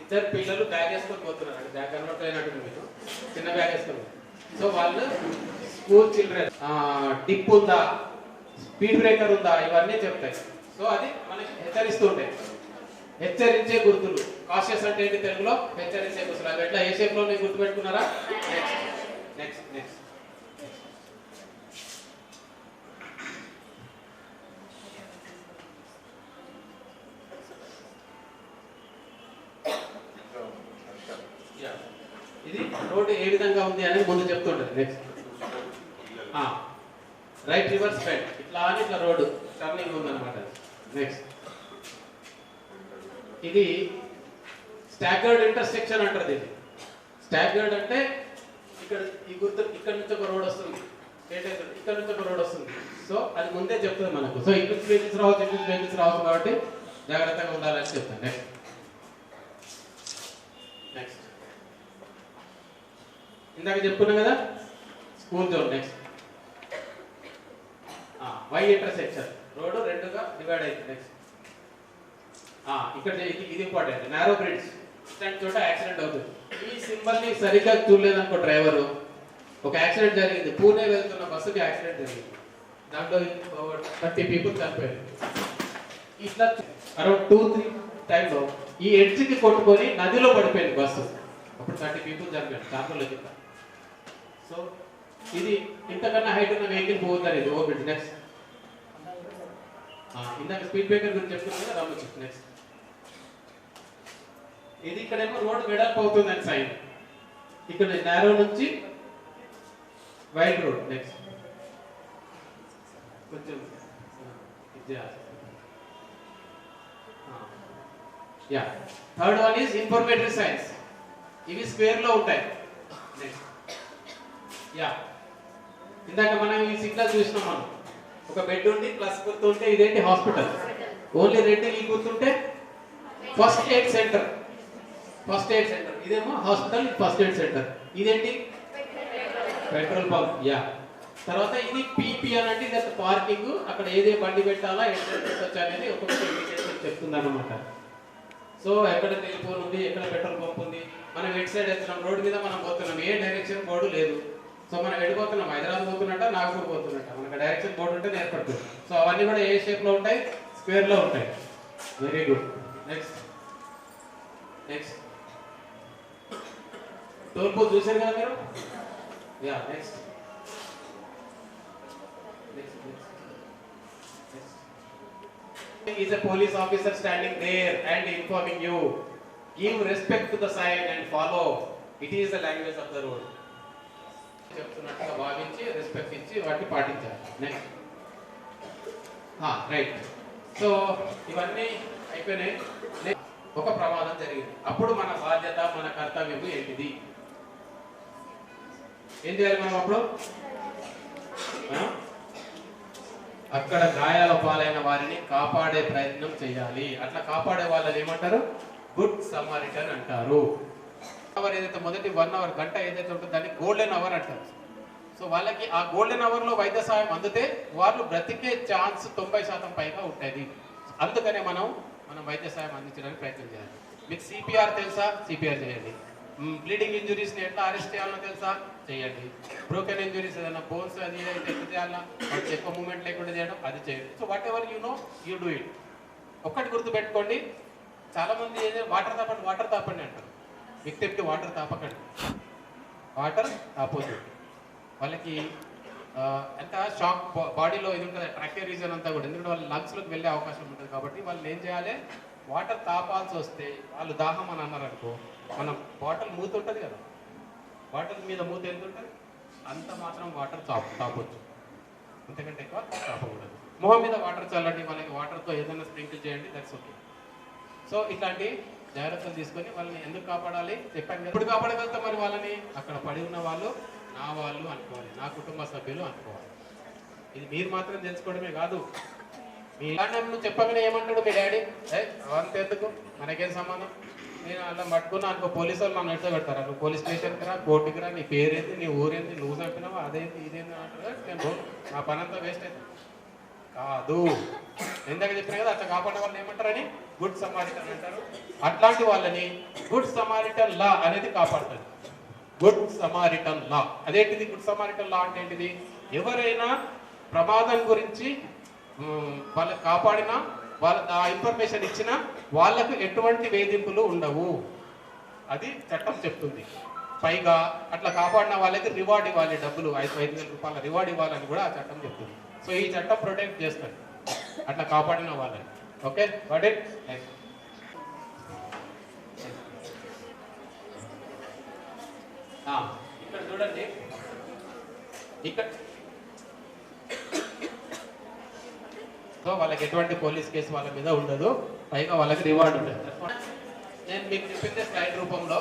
ఇద్దరు పిల్లలు బ్యాగ్ వేసుకొని పోతున్నారు, బ్యాగ్ కన్వర్ట్ అయినట్టు మీకు చిన్న బ్యాగ్ వేసుకొని. సో వాళ్ళు స్కూల్ చిల్డ్రన్ డిప్ ఉందా, స్పీడ్ బ్రేకర్ ఉందా, ఇవన్నీ చెప్తాయి. సో అది మనకి హెచ్చరిస్తూ ఉంటాయి. హెచ్చరించే గుర్తులు, కాషియస్ అంటే ఏంటి తెలుగులో, హెచ్చరించే గుర్తులు. అవి ఎట్లా ఏ షేప్ లో గుర్తు పెట్టుకున్నారా. నెక్స్ట్ నెక్స్ట్ నెక్స్ట్ ఇది రోడ్ ఏ విధంగా ఉంది అనేది ముందు చెప్తుంటది. నెక్స్ట్ రైట్ రివర్స్ బెండ్, ఇట్లా అని ఇట్లా రోడ్ టర్నింగ్ ఉందన్నమాట. నెక్స్ట్ ఇది స్టాగర్డ్ ఇంటర్సెక్షన్ అంటారు. ఇది స్టాగర్డ్ అంటే ఇక్కడ ఈ గుర్తు, ఇక్కడ నుంచి ఒక రోడ్ వస్తుంది, ఇక్కడ నుంచి ఒక రోడ్ వస్తుంది. సో అది ముందే చెప్తుంది మనకు. సో ఇటు వెహికల్స్ రావచ్చు, ఇటు వెహికల్స్ రావచ్చు, కాబట్టి జాగ్రత్తగా ఉండాలని చెప్తాను. నెక్స్ట్ నెక్స్ట్ ఇందాక చెప్పుకున్నాం కదా school zone. Next Y intersection, road రెండుగా డివైడ్ అయింది. నెక్స్ట్ ఇక్కడ ఇది ఇంపార్టెంట్, నారో బ్రిడ్జ్, ఇట్లాంటి చోట యాక్సిడెంట్ అవుతుంది. ఈ సింబల్ ని సరిగ్గా చూడలేదనుకో డ్రైవరు, ఒక యాక్సిడెంట్ జరిగింది, పూణే వెళ్తున్న బస్సుకి యాక్సిడెంట్ జరిగింది, దాంట్లో 30 పీపుల్ చనిపోయారు. ఇట్లా అరౌండ్ 2-3 టైంలో ఈ ఎడ్జ్కి కొట్టుకొని నదిలో పడిపోయింది బస్సు, అప్పుడు 30 పీపుల్ చనిపోయారు దాంట్లో కింద. సో ఇది ఇంతకన్నా హైట్ ఉన్న వెహికల్ పోతుంది, ఇది ఓవర్ బ్రిడ్జ్. నెక్స్ట్ ఇందాక స్పీడ్ బ్రేకర్ గురించి చెప్తున్నాను కదా, రమ్మచ్చు. నెక్స్ట్ ఇది ఇక్కడేమో రోడ్ వెడల్పు అవుతుంది అని సైన్, ఇక్కడ నారో నుంచి వైడ్ రోడ్. నెక్స్ట్ కొంచెం yeah third one is informatory science, ఇవి స్క్వేర్ లో ఉంటాయి. నెక్స్ట్ యా ఇందాక మనం ఈ సిగ్నల్ చూసినాం, మనం ఒక బెడ్ ఉండి ప్లస్ గుర్తుంటే ఇదేంటి హాస్పిటల్, ఓన్లీ రెడ్ ఈ గుర్తుంటే first aid centre. First aid centre ఇదేమో హాస్పిటల్, ఫస్ట్ ఎయిడ్ సెంటర్. ఇదేంటి పెట్రోల్ పంప్. యా తర్వాత ఇది పీపీ అని అంటే ఇది పార్కింగ్, అక్కడ ఏదే బండి పెట్టాలా, ఎక్కడ పెట్టొచ్చు అనేది ఒక్కొక్క ఇండికేషన్ చెప్తుంది అన్నమాట. సో ఎక్కడ టెలిఫోన్ ఉంది, ఎక్కడ పెట్రోల్ పంప్ ఉంది, మనం ఎటు సైడ్ వెళ్తున్నాం, రోడ్డు మీద మనం పోతున్నాం, ఏ డైరెక్షన్ బోర్డు లేదు. సో మనం వెళ్ళిపోతున్నాం, హైదరాబాద్ పోతున్నట్ట, నాగపూర్ పోతున్నట్ట, మనకు డైరెక్షన్ బోర్డు ఉంటే ఏర్పడుతుంది. సో అవన్నీ కూడా ఏ షేప్ లో ఉంటాయి, స్క్వేర్ లో ఉంటాయి. Very good. Next next toll booth చూసారు కదా మీరు. Yeah next is a police officer standing there and informing you, give respect to the sign and follow, it is the language of the road. చెప్తున్నట్టుగా భావించి రెస్పెక్ట్ ఇచ్చి వాటిని పాటించాలి. Next right. సో ఇవన్నీ అయిపోయినాయి. ఒక ప్రమాదం జరిగింది, అప్పుడు మన బాధ్యత, మన కర్తవ్యం ఏంటిది, ఏం చేయాలి మనం అప్పుడు? అక్కడ గాయాల పాలైన వారిని కాపాడే ప్రయత్నం చేయాలి. అట్లా కాపాడే వాళ్ళని ఏమంటారు? గుడ్ సమారిటన్ అంటారు. అవర్ ఏదైతే మొదటి 1 అవర్ గంట ఏదైతే ఉంటుందో దాన్ని గోల్డెన్ అవర్ అంటారు. సో వాళ్ళకి ఆ గోల్డెన్ అవర్ లో వైద్య సహాయం అందితే వాళ్ళు బ్రతికే ఛాన్స్ 90% పైగా ఉంటుంది. అందుకనే మనం వైద్య సహాయం అందించడానికి ప్రయత్నం చేయాలి. మీకు సిపిఆర్ తెలుసా? సిపిఆర్ చేయండి. బ్లీడింగ్ ఇంజురీస్ని ఎట్లా అరెస్ట్ చేయాలో తెలుసా, చేయండి. బ్రోకెన్ ఇంజురీస్ ఏదైనా బోన్స్ అది అయితే ఎట్లా చేయాలా, వాటికి ఎక్కువ మూమెంట్ లేకుండా చేయడం, అది చేయండి. So what ever you know you do it. ఒక్కటి గుర్తుపెట్టుకోండి, చాలామంది వాటర్ తాపండి అంటారు. వ్యక్తికి వాటర్ తాపకండి, వాటర్ తాపొద్దు. వాళ్ళకి ఎంత షాక్ బాడీలో ఇది ఉంటుంది, ట్రాక్టివ్ రీజన్ అంతా కూడా, ఎందుకంటే వాళ్ళ లంగ్స్లోకి వెళ్ళే అవకాశం ఉంటుంది. కాబట్టి వాళ్ళు ఏం చేయాలి, వాటర్ తాపాల్సి వస్తే వాళ్ళు దాహం అని అన్నారు అనుకో, మనం బాటిల్ మూత ఉంటుంది కదా, బాటిల్ మీద మూత ఎంత ఉంటుంది అంత మాత్రం వాటర్ తాపొచ్చు, అంతకంటే ఎక్కువ తాపకూడదు. మొహం మీద వాటర్ చల్లండి, వాళ్ళకి వాటర్తో ఏదైనా స్ప్రింకిల్ చేయండి, దట్స్ ఓకే. సో ఇట్లాంటి జాగ్రత్తలు తీసుకొని వాళ్ళని ఎందుకు కాపాడాలి చెప్పాను కదా. ఇప్పుడు కాపాడగలుగుతాం మరి వాళ్ళని, అక్కడ పడి ఉన్న వాళ్ళు నా వాళ్ళు అనుకోవాలి, నా కుటుంబ సభ్యులు అనుకోవాలి. ఇది మీరు మాత్రం తెలుసుకోవడమే కాదు, మీ నువ్వు చెప్పగానే ఏమంటాడు మీ డాడీ, అంతెందుకు మనకేం సంబంధం, నేను అలా పట్టుకున్నా అనుకో, పోలీసు వాళ్ళు నన్ను ఎట్లా పెడతారా, నువ్వు పోలీస్ స్టేషన్కి రా, కోర్టుకి రా, నీ పేరేంటి, నీ ఊరేంటి, నువ్వు చంపినావా, అదేంటి ఇదేంటి అంటారు, నేను నా పని అంతా వేస్ట్ అవుతుంది కాదు. ఇందాక చెప్పినా కదా, అట్లా కాపాడే వాళ్ళు ఏమంటారని గుడ్ సమారిటన్ అంటారు. అట్లాంటి వాళ్ళని గుడ్ సమారిటన్ లా అనేది కాపాడుతుంది. గుడ్ సమారిటన్ లా అదేంటిది, గుడ్ సమారిటన్ లా అంటే ఏంటిది, ఎవరైనా ప్రమాదం గురించి వాళ్ళకి కాపాడినా, వాళ్ళ ఆ ఇన్ఫర్మేషన్ ఇచ్చినా వాళ్ళకు ఎటువంటి వేధింపులు ఉండవు, అది చట్టం చెప్తుంది. పైగా అట్లా కాపాడిన వాళ్ళకి రివార్డ్ ఇవ్వాలి, డబ్బులు 5,000 రూపాయల రివార్డ్ ఇవ్వాలని కూడా ఆ చట్టం చెప్తుంది. సో ఈ చట్టం ప్రొటెక్ట్ చేస్తుంది అట్లా కాపాడిన వాళ్ళని. Okay, what it next. ఇక్కడ చూడండి, ఇక్కడ సో వాళ్ళకి ఎటువంటి పోలీస్ కేసు వాళ్ళ మీద ఉండదు, పైగా వాళ్ళకి రివార్డ్ ఉంటుంది. నేను మీకు చెప్పింది స్లైడ్ రూపంలో.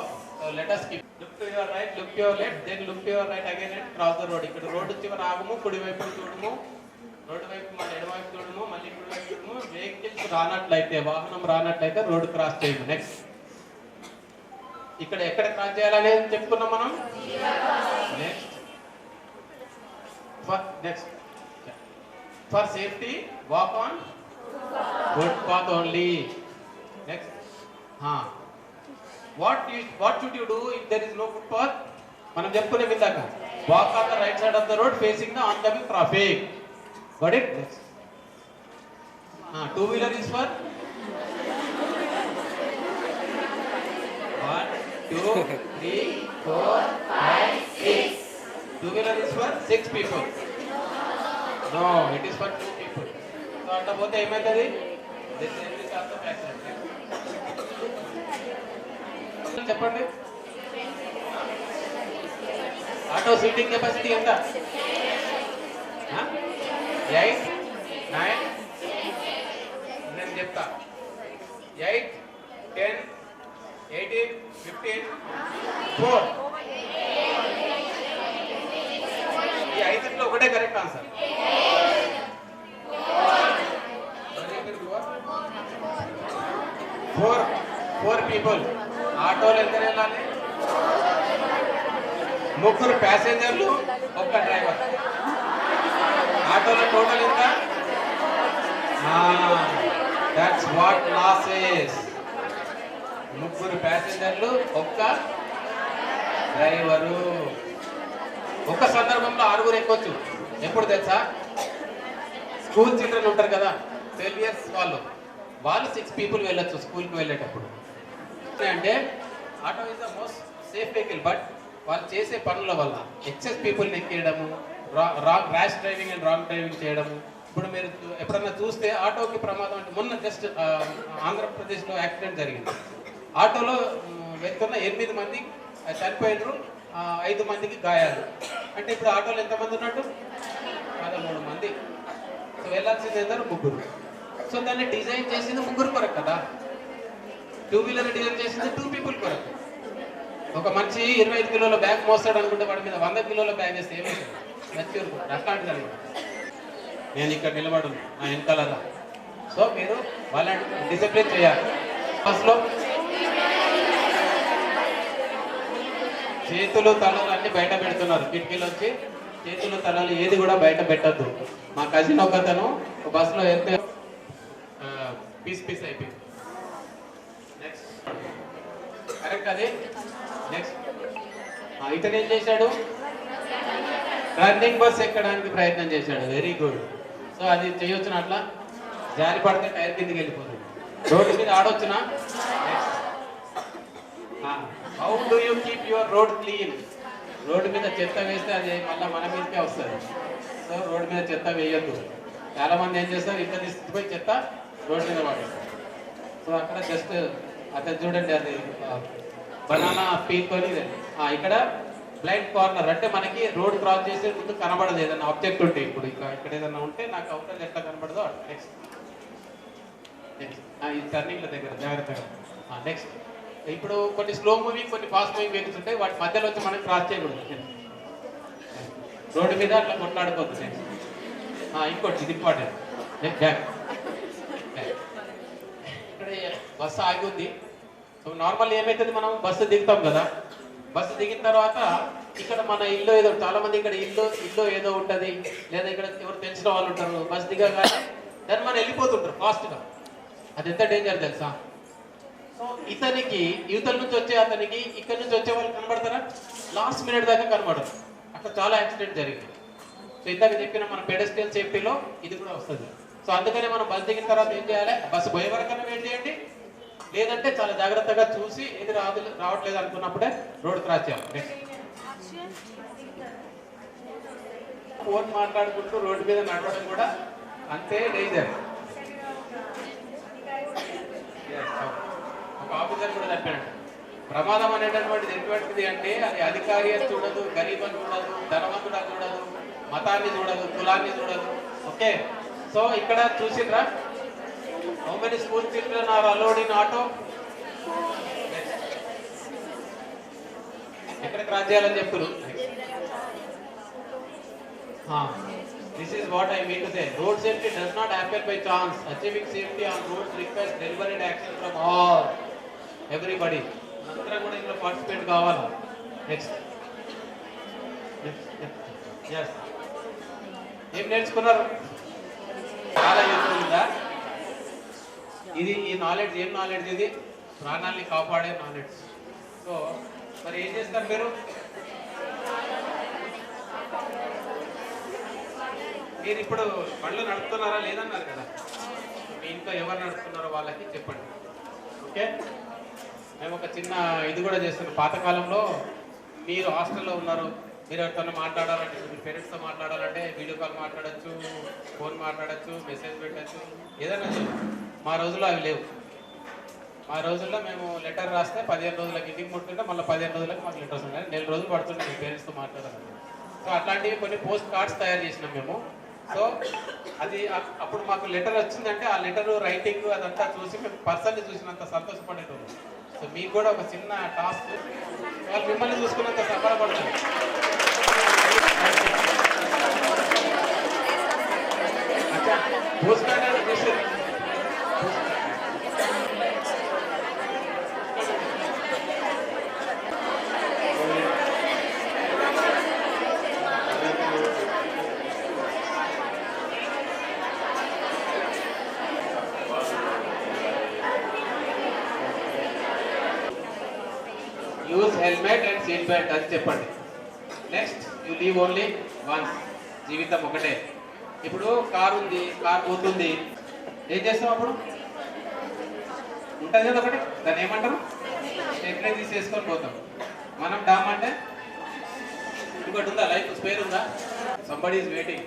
Let us keep look to your right, look to your left, then look to your right again and cross the road. ఇక్కడ రోడ్డు చివర ఆగము, కుడి వైపు చూడము, రోడ్డు వైపు మన ఎడమవైపు చూడము, మళ్ళీ కుడి వైపు చూడము. వెహికల్స్ రానట్లయితే, వాహనం రానట్లయితే రోడ్డు క్రాస్ చేయము. నెక్స్ట్, ఇక్కడ ఎక్కడ క్రాస్ చేయాలనేది చెప్పుకున్నాం మనం. Next for safety walk on footpath only. Next, what should you do if there is no footpath? మనం చెప్పుకునే విధంగా walk on the right side of the road facing the oncoming traffic. Got it? Next, two wheeler is for 1 2 3 4 5 6. Two wheeler is for 6 people. No, it is for 2 people. So అట్లా పోతే ఏమవుతుంది, చెప్పండి. ఆటో సీటింగ్ కెపాసిటీ ఎంత, 8 9, నేను చెప్తా 8 10 18 15 4. ఈ 5లో ఒకటే కరెక్ట్ ఆన్సర్. 4 people. ఆటోలో ఎంత వెళ్ళాలి, 3 ప్యాసింజర్లు, 1 డ్రైవర్. ఆటోలో టోటల్ ఎంత, that's what law says. 3 ప్యాసింజర్లు, 1 driver. ఒక సందర్భంలో 6 ఎక్కొచ్చు. ఎప్పుడు తెలుసా, స్కూల్ చిల్డ్రన్ ఉంటారు కదా, 12 years వాళ్ళు 6 people వెళ్ళొచ్చు స్కూల్కి వెళ్ళేటప్పుడు. అంటే auto is the most safe vehicle, but వాళ్ళు చేసే పనుల వల్ల ఎక్సెస్ పీపుల్ని ఎక్కేయడము, rash driving and wrong driving చేయడము. ఇప్పుడు మీరు ఎప్పుడన్నా చూస్తే ఆటోకి ప్రమాదం అంటే, మొన్న జస్ట్ ఆంధ్రప్రదేశ్లో యాక్సిడెంట్ జరిగింది. ఆటోలో వెళ్తున్న 8 మంది చనిపోయినారు, 5 మందికి గాయాలు. అంటే ఇప్పుడు ఆటోలో ఎంతమంది ఉన్నట్టు, 13 మంది. సో వెళ్ళాల్సింది ఎందరు, 3. సో దాన్ని డిజైన్ చేసింది 3 కొరకు కదా. 2 వీలర్ డిజైన్ చేసింది 2 people కొరకు. ఒక మనిషి 25 కిలోల బ్యాగ్ మోస్తాడు అనుకుంటే వాడి మీద 100 కిలోల బ్యాగ్ వేస్తే ఏమైంది, మెచ్యూర్. అట్లాంటిది అనమాట. నేను ఇక్కడ నిలబడు నా వెనకాలరా. సో మీరు వాళ్ళని డిసిప్లిన్ చేయాలి. ఫస్ట్లో చేతులు తలలు అన్ని బయట పెడుతున్నారు, కిటికీలు వచ్చి చేతులు తలలు ఏది కూడా బయట పెట్టద్దు. మా కజిన్ ఒకతను బస్సులో వెళ్తే పీస్ అయిపోయింది. నెక్స్ట్, కరెక్ట్ అది. నెక్స్ట్ ఇతను ఏం చేశాడు? రన్నింగ్ బస్ ఎక్కడానికి ప్రయత్నం చేశాడు. Very good. సో అది చేయొచ్చున అట్లా జారి పడితే టైర్ కిందకి వెళ్ళిపోతుంది. రోడ్డు మీద ఆడొచ్చునా? How do you keep your road clean? Road మీద చెత్త వేస్తే అది మళ్ళీ మన మీదకే వస్తుంది. సో రోడ్డు మీద చెత్త వేయద్దు. చాలా మంది ఏం చేస్తారు, ఇంత తీసుకుపోయి చెత్త రోడ్డు మీద పడేస్తారు. సో అక్కడ జస్ట్ అతను చూడండి, అది బనానా పీక్తో ఇక్కడ బ్లైండ్ కార్నర్ అంటే మనకి రోడ్ క్రాస్ చేసే ముందు కనబడదు. ఏదైనా ఆబ్జెక్ట్ ఉంటే ఇప్పుడు ఇక్కడ ఏదైనా ఉంటే నాకు అవుటర్ ఎట్లా కనబడదో నెక్స్ట్ ఈ టర్నింగ్ల దగ్గర జాగ్రత్తగా. నెక్స్ట్ ఇప్పుడు కొన్ని స్లో మూవింగ్ కొన్ని ఫాస్ట్ మూవింగ్ వెహికల్స్ ఉంటాయి, వాటి మధ్యలో వచ్చి మనం క్రాస్ చేయకూడదు. రోడ్డు మీద అట్లా కొట్లాడుకోవద్దు. నెక్స్ట్ ఇంకోటి ఇది ఇంపార్టెంట్. Next back. ఇక్కడ బస్సు ఆగి ఉంది. సో నార్మల్ ఏమవుతుంది, మనం బస్సు దిగుతాం కదా, బస్సు దిగిన తర్వాత ఇక్కడ మన ఇల్లు ఏదో, చాలా మంది ఇక్కడ ఇల్లు ఏదో ఉంటుంది, లేదా ఇక్కడ ఎవరు తెలిసిన వాళ్ళు ఉంటారు. బస్సు దిగగానే దాన్ని మనం వెళ్ళిపోతుంటారు ఫాస్ట్గా. అది ఎంత డేంజర్ తెలుసా? సో ఇతనికి యువతల నుంచి వచ్చే అతనికి ఇక్కడ నుంచి వచ్చే వాళ్ళు కనబడతారా? లాస్ట్ మినిట్ దాకా కనబడరు. అక్కడ చాలా యాక్సిడెంట్ జరిగింది. సో ఇందాక చెప్పిన మన పెడెస్ట్రియల్ సేఫ్టీలో ఇది కూడా వస్తుంది. సో అందుకనే మనం బస్సు దిగిన తర్వాత ఏం చేయాలి? బస్సు పోయే వరకన్నా వెయిట్ చేయండి, లేదంటే చాలా జాగ్రత్తగా చూసి ఏది రావట్లేదు అనుకున్నప్పుడే రోడ్ క్రాస్ చేయాలి. ఫోన్ మాట్లాడుకుంటూ రోడ్డు మీద నడవడం కూడా అంతే డేంజర్. ఒక ఆఫీసర్ కూడా చెప్పాడు, ప్రమాదం అనేటటువంటిది ఎటువంటిది అంటే అది అధికారి అని చూడదు, గరీబ్ అని చూడదు, ధనవంతుడు అని చూడదు, మతాన్ని చూడదు, కులాన్ని చూడదు. ఓకే, సో ఇక్కడ చూసిండ్రా, how many school children are allowed in auto? ఎక్కడ క్రాస్ చేయాలని చెప్తున్నారు? This is what I mean to say. Road safety does not happen by chance. Achieving safety on roads requires deliberate action from all, everybody. అందరం కూడా ఇందులో పార్టిసిపేట్ కావాలా. నెక్స్ట్ ఎస్, ఏం నేర్చుకున్నారు? చాలా యూస్ఫుల్ ఉందా ఇది? ఈ నాలెడ్జ్ ఏం నాలెడ్జ్? ఇది ప్రాణాన్ని కాపాడే నాలెడ్జ్. సో మరి ఏం చేస్తారు మీరు? మీరు ఇప్పుడు బండ్లు నడుపుతున్నారా లేదన్నారు కదా, మీ ఇంట్లో ఎవరు నడుపుతున్నారో వాళ్ళకి చెప్పండి. ఓకే, మేము ఒక చిన్న ఇది కూడా చేస్తున్నాం. పాతకాలంలో మీరు హాస్టల్లో ఉన్నారు, మీరు ఎవరితో మాట్లాడాలంటే, మీ పేరెంట్స్తో మాట్లాడాలంటే వీడియో కాల్ మాట్లాడచ్చు, ఫోన్ మాట్లాడచ్చు, మెసేజ్ పెట్టచ్చు, ఏదైనా చేయొచ్చు. మా రోజుల్లో అవి లేవు. మా రోజుల్లో మేము లెటర్ రాస్తే 15 రోజులకి ఇంటికి ముట్టుకుంటే మళ్ళీ 15 రోజులకి మాకు లెటర్స్ ఉన్నాయి. 4 రోజులు పడుతుంది మీ పేరెంట్స్తో మాట్లాడాలంటే. సో అట్లాంటివి కొన్ని పోస్ట్ కార్డ్స్ తయారు చేసినాం మేము. సో అది అప్పుడు మాకు లెటర్ వచ్చిందంటే ఆ లెటర్ రైటింగ్ అదంతా చూసి మేము పర్సన్ని చూసినంత సంతోషపడేటోళ్ళు. సో మీకు కూడా ఒక చిన్న టాస్క్, వాళ్ళు మిమ్మల్ని చూసుకున్నంత సంబరపడతారు. పోస్ట్ కార్డ్ అనేది చేసేది use helmet and seat belt అని చెప్పండి. Next, you leave only once. జీవితం ఒకటే. ఇప్పుడు కార్ ఉంది, కార్ పోతుంది, ఏం చేస్తాం అప్పుడు? ఉంటుంది కదా ఒకటి, దాన్ని ఏమంటారు? స్టెప్నే తీసేసుకొని పోతాం. మనం డామ్ అంటే ఇంకోటి ఉందా? లైఫ్ స్పేర్ ఉందా? Somebody is waiting.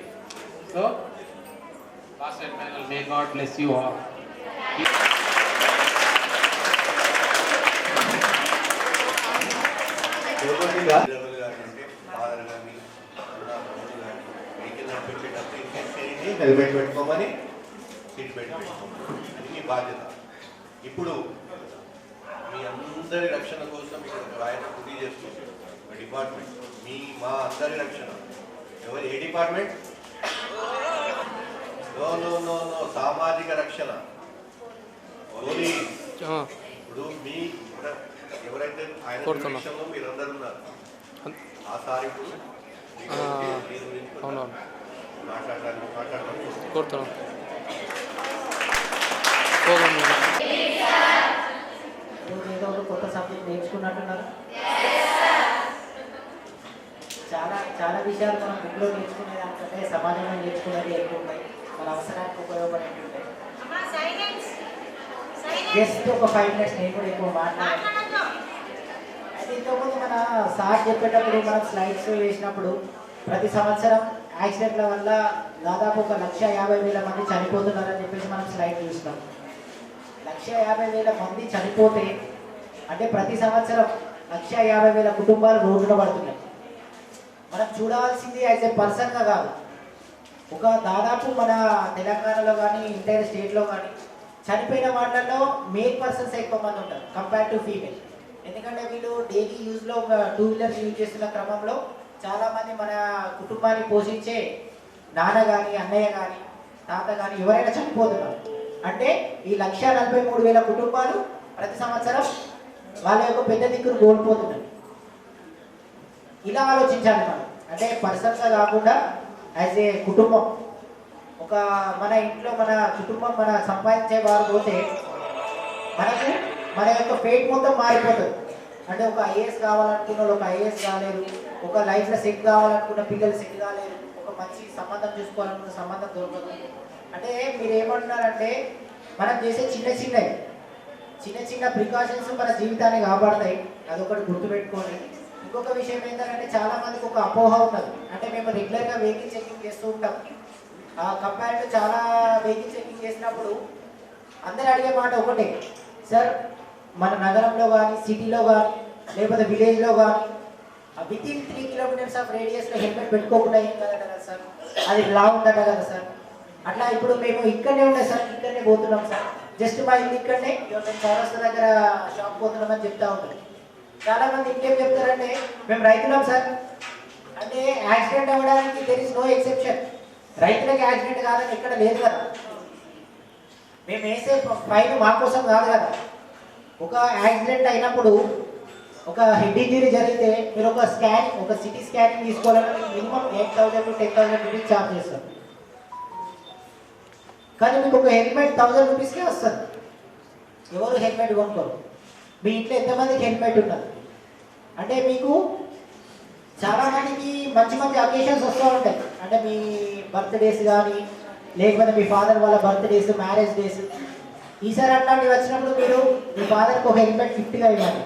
So last and final, may God bless you all. Helmet పెట్టుకోమని, సీట్ బెల్ట్ పెట్టుకోమని, అది మీ బాధ్యత. ఇప్పుడు మీ అందరి రక్షణ కోసం ఇక్కడ ఆయన పూర్తి చేస్తుంది డిపార్ట్మెంట్. మా అందరి రక్షణ ఎవరు? ఏ department? No no no no సామాజిక రక్షణ, పోలీస్. ఇప్పుడు మీ ఎవరైతే ఆయన రక్షణలో మీరందరూ ఉన్నారు, ఆ సార్ ఇప్పుడు కోరుతున్నాం. ఏదో ఒక కొత్త సబ్జెక్ట్ నేర్చుకున్నట్టున్నారు. చాలా చాలా విషయాలు మనం బుక్లో నేర్చుకునే దానికంటే సమాజంలో నేర్చుకునేది ఎక్కువ ఉంటాయి, మన అవసరానికి ఉపయోగపడేవి ఉంటాయి. జస్ట్ ఒక 5 minutes నేను కూడా ఎక్కువ మాట్లాడాను. అయితే ఇంతకుముందు మన సార్ చెప్పేటప్పుడు మనం స్లైడ్స్ వేసినప్పుడు ప్రతి సంవత్సరం యాక్సిడెంట్ల వల్ల దాదాపు 1,50,000 మంది చనిపోతున్నారని చెప్పేసి మనం స్లైడ్ చూసినాం. 1,50,000 మంది చనిపోతే అంటే ప్రతి సంవత్సరం 1,50,000 కుటుంబాలు రోడ్డున పడుతున్నాయి. మనం చూడాల్సింది యాజ్ ఏ పర్సన్గా కాదు, ఒక దాదాపు మన తెలంగాణలో కానీ ఇంటైర్ స్టేట్లో కానీ చనిపోయిన వాళ్ళలో మేల్ పర్సన్స్ ఎక్కువ మంది ఉంటారు కంపేర్ టు ఫీమేల్. ఎందుకంటే వీళ్ళు డైలీ యూజ్లో ఒక 2 వీలర్స్ యూజ్ చేస్తున్న క్రమంలో చాలామంది మన కుటుంబాన్ని పోషించే నాన్న కానీ అన్నయ్య కానీ తాత కానీ ఎవరైనా చనిపోతున్నారు. అంటే ఈ 1,43,000 కుటుంబాలు ప్రతి సంవత్సరం వాళ్ళ యొక్క పెద్ద దిక్కును కోల్పోతున్నారు. ఇలా ఆలోచించాలి మనం, అంటే పర్సన్స్గా కాకుండా యాజ్ ఏ కుటుంబం. ఒక మన ఇంట్లో మన కుటుంబం మన సంపాదించే వారు పోతే మనకు మన యొక్క ఫేట్ మొత్తం మారిపోతుంది. అంటే ఒక ఐఏఎస్ కావాలనుకున్న వాళ్ళు ఒక ఐఏఎస్ కాలేరు, ఒక లైఫ్లో సెట్ కావాలనుకున్న పిల్లలు సెట్ కాలేరు, ఒక మంచి సంబంధం చూసుకోవాలనుకున్న సంబంధం దొరకదు. అంటే మీరు ఏమంటున్నారంటే మనం చేసే చిన్న చిన్న ప్రికాషన్స్ మన జీవితాన్ని కాపాడతాయి, అదొకటి గుర్తుపెట్టుకోండి. ఇంకొక విషయం ఏంటంటే చాలా మందికి ఒక అపోహ ఉన్నది, అంటే మేము రెగ్యులర్గా వెహికల్ చెకింగ్ చేస్తూ ఉంటాం. కంపేర్ టు చాలా వెహికల్ చెకింగ్ చేసినప్పుడు అందరూ అడిగే మాట ఒకటే, సార్ మన నగరంలో కానీ సిటీలో కానీ లేకపోతే విలేజ్లో కానీ వితిన్ 3 kilometers ఆఫ్ రేడియస్లో హెల్మెట్ పెట్టుకోకుండా ఏం కదట కదా సార్, అది లా ఉందట కదా సార్. అట్లా ఇప్పుడు మేము ఇక్కడనే ఉండే సార్, ఇక్కడనే పోతున్నాం సార్, జస్ట్ మా ఇల్లు ఇక్కడనే, మేము చౌరస్తా దగ్గర షాప్ పోతున్నామని చెప్తా ఉంటాం. చాలామంది ఇంకేం చెప్తారంటే మేము రైతులం సార్, అంటే యాక్సిడెంట్ అవ్వడానికి దెర్ ఇస్ నో ఎక్సెప్షన్. రైతులకి యాక్సిడెంట్ కాదని ఇక్కడ లేదు కదా, మేము వేసే ఫైన్ మా కోసం కాదు కదా. ఒక యాక్సిడెంట్ అయినప్పుడు ఒక హెడ్ ఇంజరీ జరిగితే మీరు ఒక సిటీ స్కానింగ్ తీసుకోవాలంటే మినిమం 8,000 to 10,000 రూపీస్ ఛార్జ్ చేస్తారు. కానీ మీకు ఒక హెల్మెట్ 1,000 రూపీస్కే వస్తుంది. ఎవరు హెల్మెట్ కొనుక్కోరు. మీ ఇంట్లో ఎంతమందికి హెల్మెట్ ఉన్నది అంటే మీకు చాలా మందికి మంచి మంచి అకేషన్స్ వస్తూ ఉంటాయి, అంటే మీ బర్త్డేస్ కానీ లేకపోతే మీ ఫాదర్ వాళ్ళ బర్త్డేస్, మ్యారేజ్ డేస్. ఈసారి అట్లాంటివి వచ్చినప్పుడు మీరు మీ ఫాదర్కి ఒక హెల్మెట్ గిఫ్ట్గా ఇవ్వాలి.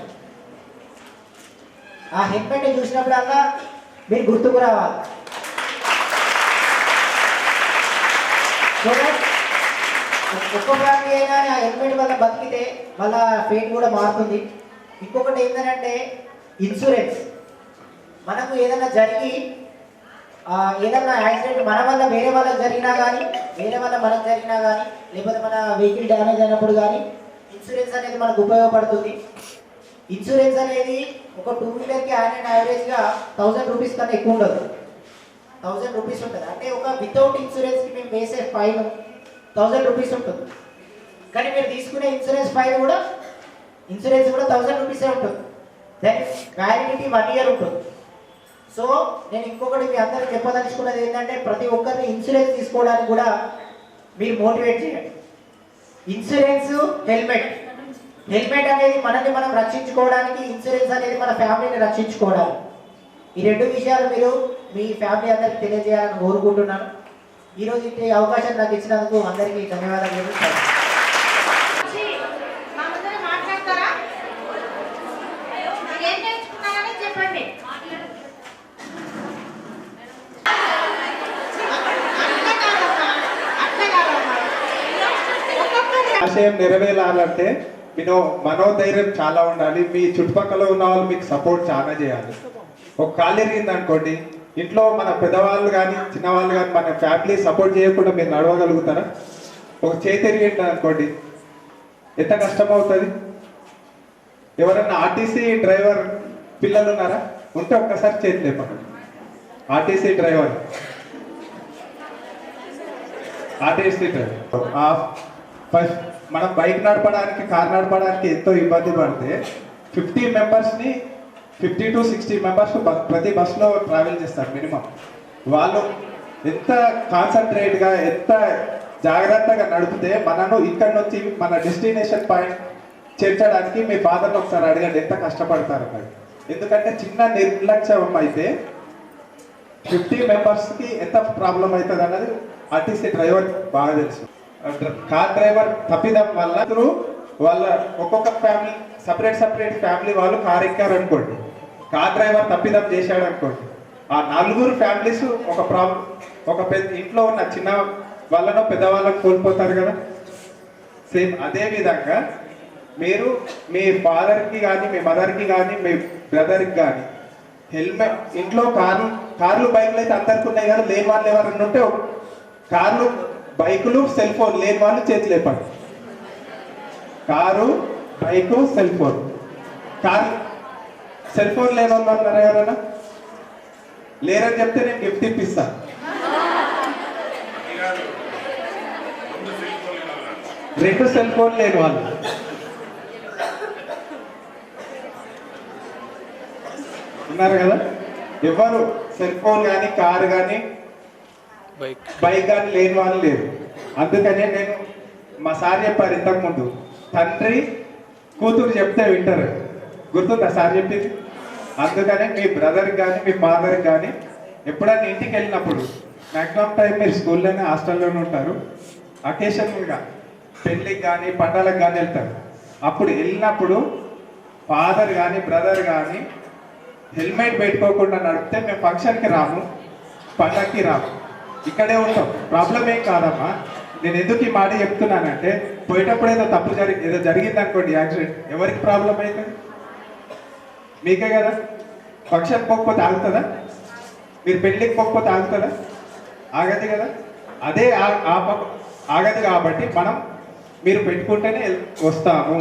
ఆ హెల్మెట్ చూసినప్పుడల్లా మీరు గుర్తుకు రావాలి. ఒక్క ఫ్యామిలీ అయినా ఆ హెల్మెట్ వల్ల బతికితే వాళ్ళ ఫేట్ కూడా మారుతుంది. ఇంకొకటి ఏంటంటే ఇన్సూరెన్స్. మనకు ఏదైనా జరిగి ఏదైనా యాక్సిడెంట్ మన వల్ల వేరే వాళ్ళకి జరిగినా కానీ, వేరే వల్ల మనకు జరిగినా కానీ, లేకపోతే మన వెహికల్ డ్యామేజ్ అయినప్పుడు కానీ ఇన్సూరెన్స్ అనేది మనకు ఉపయోగపడుతుంది. ఇన్సూరెన్స్ అనేది ఒక 2 వీలర్కి యావరేజ్గా 1,000 రూపీస్ కన్నా ఎక్కువ ఉండదు, 1,000 రూపీస్ ఉంటుంది. అంటే ఒక వితౌట్ ఇన్సూరెన్స్కి మేము వేసే ఫైన్ 1,000 రూపీస్ ఉంటుంది. కానీ మీరు తీసుకునే ఇన్సూరెన్స్ ఫైన్ కూడా 1,000 రూపీసే ఉంటుంది. దాని వ్యాలిడిటీ 1 year ఉంటుంది. సో నేను ఇంకొకటి మీ అందరికి చెప్పదలుచుకున్నది ఏంటంటే ప్రతి ఒక్కరిని ఇన్సూరెన్స్ తీసుకోవడానికి కూడా మీరు మోటివేట్ చేయండి. ఇన్సూరెన్స్, హెల్మెట్ అనేది మనల్ని మనం రక్షించుకోవడానికి, ఇన్సూరెన్స్ అనేది మన ఫ్యామిలీని రక్షించుకోవడానికి. ఈ 2 విషయాలు మీరు మీ ఫ్యామిలీ అందరికి తెలియజేయాలని కోరుకుంటున్నాను. ఈరోజు ఈ అవకాశం నాకు ఇచ్చినందుకు అందరికీ ధన్యవాదాలు. మాట్లాడతారా? ఏం నేర్చుకున్నారని చెప్పండి. ఆశయం నెరవేరాలంటే మనోధైర్యం చాలా ఉండాలి. మీ చుట్టుపక్కల ఉన్న వాళ్ళు మీకు సపోర్ట్ చాలా చేయాలి. ఒక కాలు ఎరిగింది అనుకోండి, ఇంట్లో మన పెద్దవాళ్ళు కానీ చిన్నవాళ్ళు కానీ మన ఫ్యామిలీ సపోర్ట్ చేయకుండా మీరు నడవగలుగుతారా? ఒక చేతి ఎరిగింది అనుకోండి, ఎంత కష్టం అవుతుంది. ఎవరైనా ఆర్టీసీ డ్రైవర్ పిల్లలు ఉన్నారా? ఉంటే ఒక్కసారి చేతి లేపండి. ఆర్టీసీ డ్రైవర్ ఫస్ట్ మనం బైక్ నడపడానికి, కార్ నడపడానికి ఎంతో ఇబ్బంది పడితే 50 మెంబర్స్ని 50 to 60 మెంబర్స్ ప్రతి బస్సులో ట్రావెల్ చేస్తారు మినిమం. వాళ్ళు ఎంత కాన్సన్ట్రేట్గా, ఎంత జాగ్రత్తగా నడిపితే మనను ఇక్కడ నుంచి మన డెస్టినేషన్ పాయింట్ చేర్చడానికి మీ ఫాదర్ని ఒకసారి అడగండి ఎంత కష్టపడతారు మరి. ఎందుకంటే చిన్న నిర్లక్ష్యం అయితే 50 మెంబర్స్కి ఎంత ప్రాబ్లం అవుతుంది అన్నది ఆర్టీసీ డ్రైవర్ బాగా తెలుసు. కార్ డ్రైవర్ తప్పిదం వల్ల వాళ్ళ ఒక్కొక్క ఫ్యామిలీ సపరేట్ ఫ్యామిలీ వాళ్ళు కార్ ఎక్కారు అనుకోండి, కార్ డ్రైవర్ తప్పిదం చేశాడు అనుకోండి, ఆ 4 ఫ్యామిలీస్ ఒక పెద్ద ఇంట్లో ఉన్న చిన్న వాళ్ళను పెద్దవాళ్ళకు కోల్పోతారు కదా. సేమ్ అదే విధంగా మీరు మీ ఫాదర్కి కానీ మీ మదర్కి కానీ మీ బ్రదర్కి కానీ హెల్మెట్, ఇంట్లో కార్లు బైకులు అయితే అందరికి ఉన్నాయి కదా, లేని వాళ్ళు ఎవరన్నా ఉంటే కార్లు బైకులు సెల్ ఫోన్ లేని వాళ్ళు చేతులు లేపండి. Car bike cell phone. Car cell phone లేని వాళ్ళు అన్నారా ఎవరన్నా? లేరని చెప్తే నేను గిఫ్ట్ ఇప్పిస్తాను. రెండు సెల్ ఫోన్ లేని వాళ్ళు ఉన్నారు కదా. ఎవరు సెల్ ఫోన్ కానీ కారు కానీ బైక్ కానీ లేని వాళ్ళు లేరు. అందుకనే నేను మా సార్ చెప్పారు ఇంతకుముందు, తండ్రి కూతురు చెప్తే వింటారు. గుర్తుందా సార్ చెప్పింది? అందుకనే మీ బ్రదర్కి కానీ మీ ఫాదర్కి కానీ ఎప్పుడైనా ఇంటికి వెళ్ళినప్పుడు మ్యాక్సిమం టైం మీరు స్కూల్లోనే హాస్టల్లోనే ఉంటారు, అకేషనల్గా పెళ్ళికి కానీ పండగలకు కానీ వెళ్తారు. అప్పుడు వెళ్ళినప్పుడు ఫాదర్ కానీ బ్రదర్ కానీ హెల్మెట్ పెట్టుకోకుండా నడిపితే మేము ఫంక్షన్కి రాము, పండగకి రాము, ఇక్కడే ఉంటాం. ప్రాబ్లం ఏం కాదమ్మా. నేను ఎందుకు ఈ మాట చెప్తున్నానంటే పోయేటప్పుడు ఏదో జరిగింది అనుకోండి, యాక్సిడెంట్, ఎవరికి ప్రాబ్లం అవుతుంది? మీకే కదా. ఫంక్షన్ పోకపోతే ఆగుతుందా? మీరు పెళ్ళికి పోకపోతే ఆగుతుందా? ఆగదు కదా. అదే ఆగదు కాబట్టి మీరు పెట్టుకుంటేనే వస్తాము,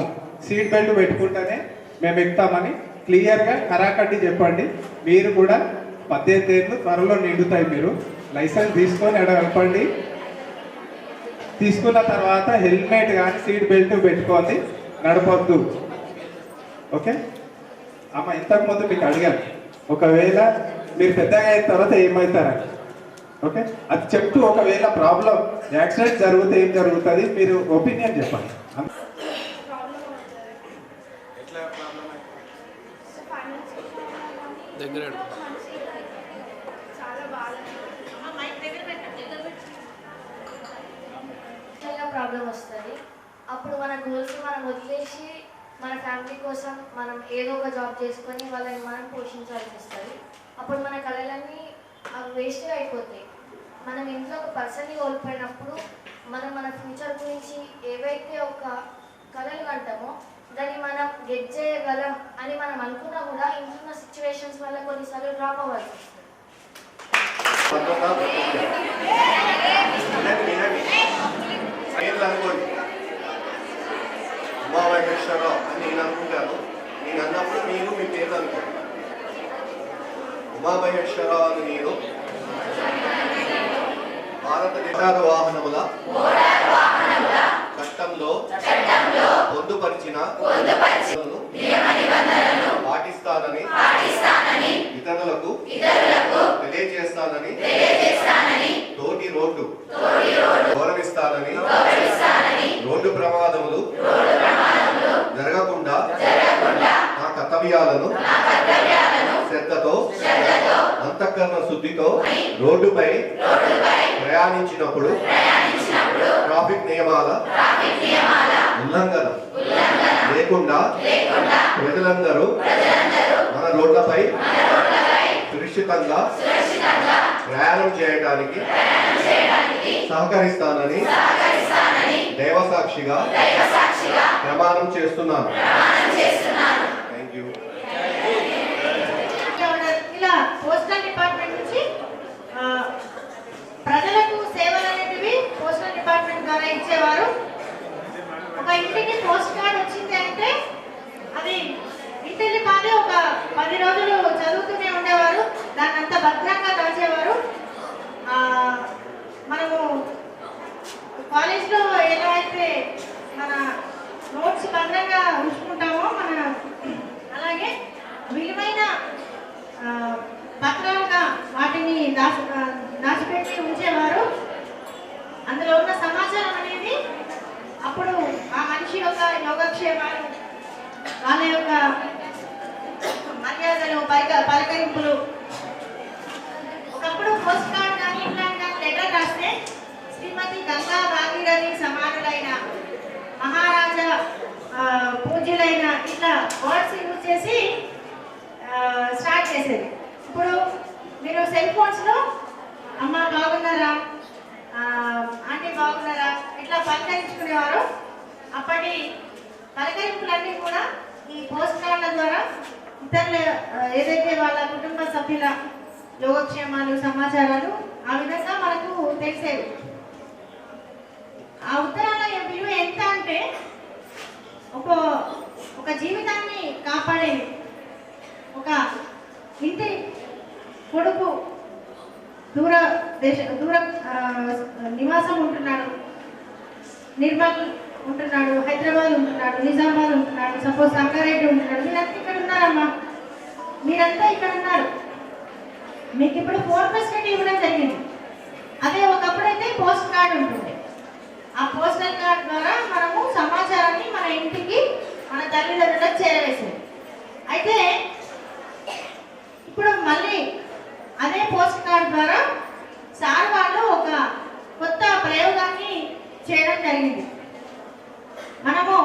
సీట్ బెల్ట్ పెట్టుకుంటేనే మేము ఎక్కుతామని క్లియర్గా కరాకట్టి చెప్పండి. మీరు కూడా 18 ఏళ్ళు త్వరలో నిండుతాయి. మీరు లైసెన్స్ తీసుకొని వెళ్ళండి. తీసుకున్న తర్వాత హెల్మెట్ కానీ సీట్ బెల్ట్ పెట్టుకోండి, నడపొద్దు. ఓకే అమ్మ, ఇంతకుముందు మీకు అడిగాను, ఒకవేళ మీరు పెద్దగా అయిన తర్వాత ఏమవుతారని. ఓకే, అది చెప్తూ ఒకవేళ ప్రాబ్లం యాక్సిడెంట్ జరిగితే ఏం జరుగుతుంది మీరు ఒపీనియన్ చెప్పండి. ప్రాబ్లం వస్తుంది. అప్పుడు మన గోల్స్ మనం వదిలేసి మన ఫ్యామిలీ కోసం మనం ఏదో ఒక జాబ్ చేసుకొని వాళ్ళని మనం పోషించాల్సి వస్తుంది. అప్పుడు మన కళలన్నీ అవి వేస్ట్గా అయిపోతాయి. మనం ఇంట్లో ఒక పర్సన్ని కోల్పోయినప్పుడు మన ఫ్యూచర్ గురించి ఏవైతే ఒక కళలు కంటామో దాన్ని మనం గెట్ చేయగలం అని మనం అనుకున్నా కూడా ఇంట్లో సిచ్యువేషన్స్ వల్ల కొన్నిసార్లు డ్రాప్ అవ్వాల్సి వస్తుంది. అనుకోండి ఉమామహేశ్వరరావు అని నేను అనుకుంటాను. నేను అన్నప్పుడు మీరు మీ పేరు అనుకోండి. ఉమామహేశ్వరరావు అని నేను భారతదేశ వాహనముల చట్టంలో పొందుపరిచిన పాటిస్తానని ఇతరులకు తెలియజేస్తానని తోటి రోడ్డు గౌరవిస్తానని రోడ్డు ప్రమాదములు జరగకుండా నా కర్తవ్యాలను శ్రద్ధతో అంతఃకరణ శుద్ధితో రోడ్డుపై ప్రయాణించినప్పుడు ట్రాఫిక్ నియమాల ఉల్లంఘన లేకుండా ప్రజలందరూ మన రోడ్లపై సురక్షితంగా ప్రయాణం చేయడానికి సహకరిస్తానని దైవసాక్షిగా ప్రమాణం చేస్తున్నాను. Thank you. ఇలా పోస్టల్ డిపార్ట్మెంట్ నుంచి ప్రజలకు సేవలు అనేటివి పోస్టల్ డిపార్ట్మెంట్ ద్వారా ఇచ్చేవారు. ఒక ఇంటికి పోస్ట్ కార్డ్ వచ్చింది అంటే అది ఇంటికి కాదే ఒక 10 రోజులు చదువుతూనే ఉండేవారు, దాన్ని అంతా భద్రంగా దాచేవారు. మనము కాలేజ్లో ఎలా అయితే మన నోట్స్ భద్రంగా ఉంచుకుంటామో అలాగే విలువైన పత్రాలుగా వాటిని దాచిపెట్టి ఉంచేవారు. అందులో ఉన్న సమాచారం అనేది అప్పుడు ఆ మనిషి యొక్క యోగక్షేమాలు వాళ్ళ యొక్క మర్యాదలు పలకరింపులు. ఒకప్పుడు పోస్ట్ కార్డ్ కానీ ఇంగ్లాండ్ కానీ లెటర్ రాస్తే శ్రీమతి గంగా భాగీరథి సమానులైన మహారాజా పూజ్యులైన ఇట్లా వర్డ్స్ యూజ్ చేసి స్టార్ట్ చేసేది. ఇప్పుడు మీరు సెల్ ఫోన్స్లో అమ్మ బాగున్నారా, ఆంటీ బాగున్నారా ఇట్లా పలకరించుకునేవారు. అప్పటి పలకరింపులన్నీ కూడా ఈ పోస్ట్ కార్డుల ద్వారా ఇతరుల ఏదైతే వాళ్ళ కుటుంబ సభ్యుల యోగక్షేమాలు సమాచారాలు ఆ విధంగా మనకు తెలిసేవి. ఆ ఉత్తరాల విలువ ఎంత అంటే ఒక జీవితాన్ని కాపాడేది. ఒక ఇంటి కొడుకు దూర నివాసం ఉంటున్నాడు, నిర్మల్ ఉంటున్నాడు, హైదరాబాద్ ఉంటున్నాడు, నిజామాబాద్ ఉంటున్నాడు, సపోజ్ సంగారెడ్డి ఉంటున్నాడు. మీరంతా ఇక్కడ ఉన్నారమ్మా, మీరంతా ఇక్కడ ఉన్నారు. మీకు ఇప్పుడు ఫోన్ ఫెసిలిటీ ఇవ్వడం జరిగింది. అదే ఒకప్పుడైతే పోస్ట్ కార్డ్ ఉంటుంది. ఆ పోస్టల్ కార్డ్ ద్వారా మనము సమాచారాన్ని మన ఇంటికి మన తల్లిదండ్రులకు చేరవేసేది. అయితే ఇప్పుడు మళ్ళీ అదే పోస్ట్ కార్డ్ ద్వారా సార్ వాళ్ళు ఒక కొత్త ప్రయోగాన్ని చేయడం జరిగింది. మనము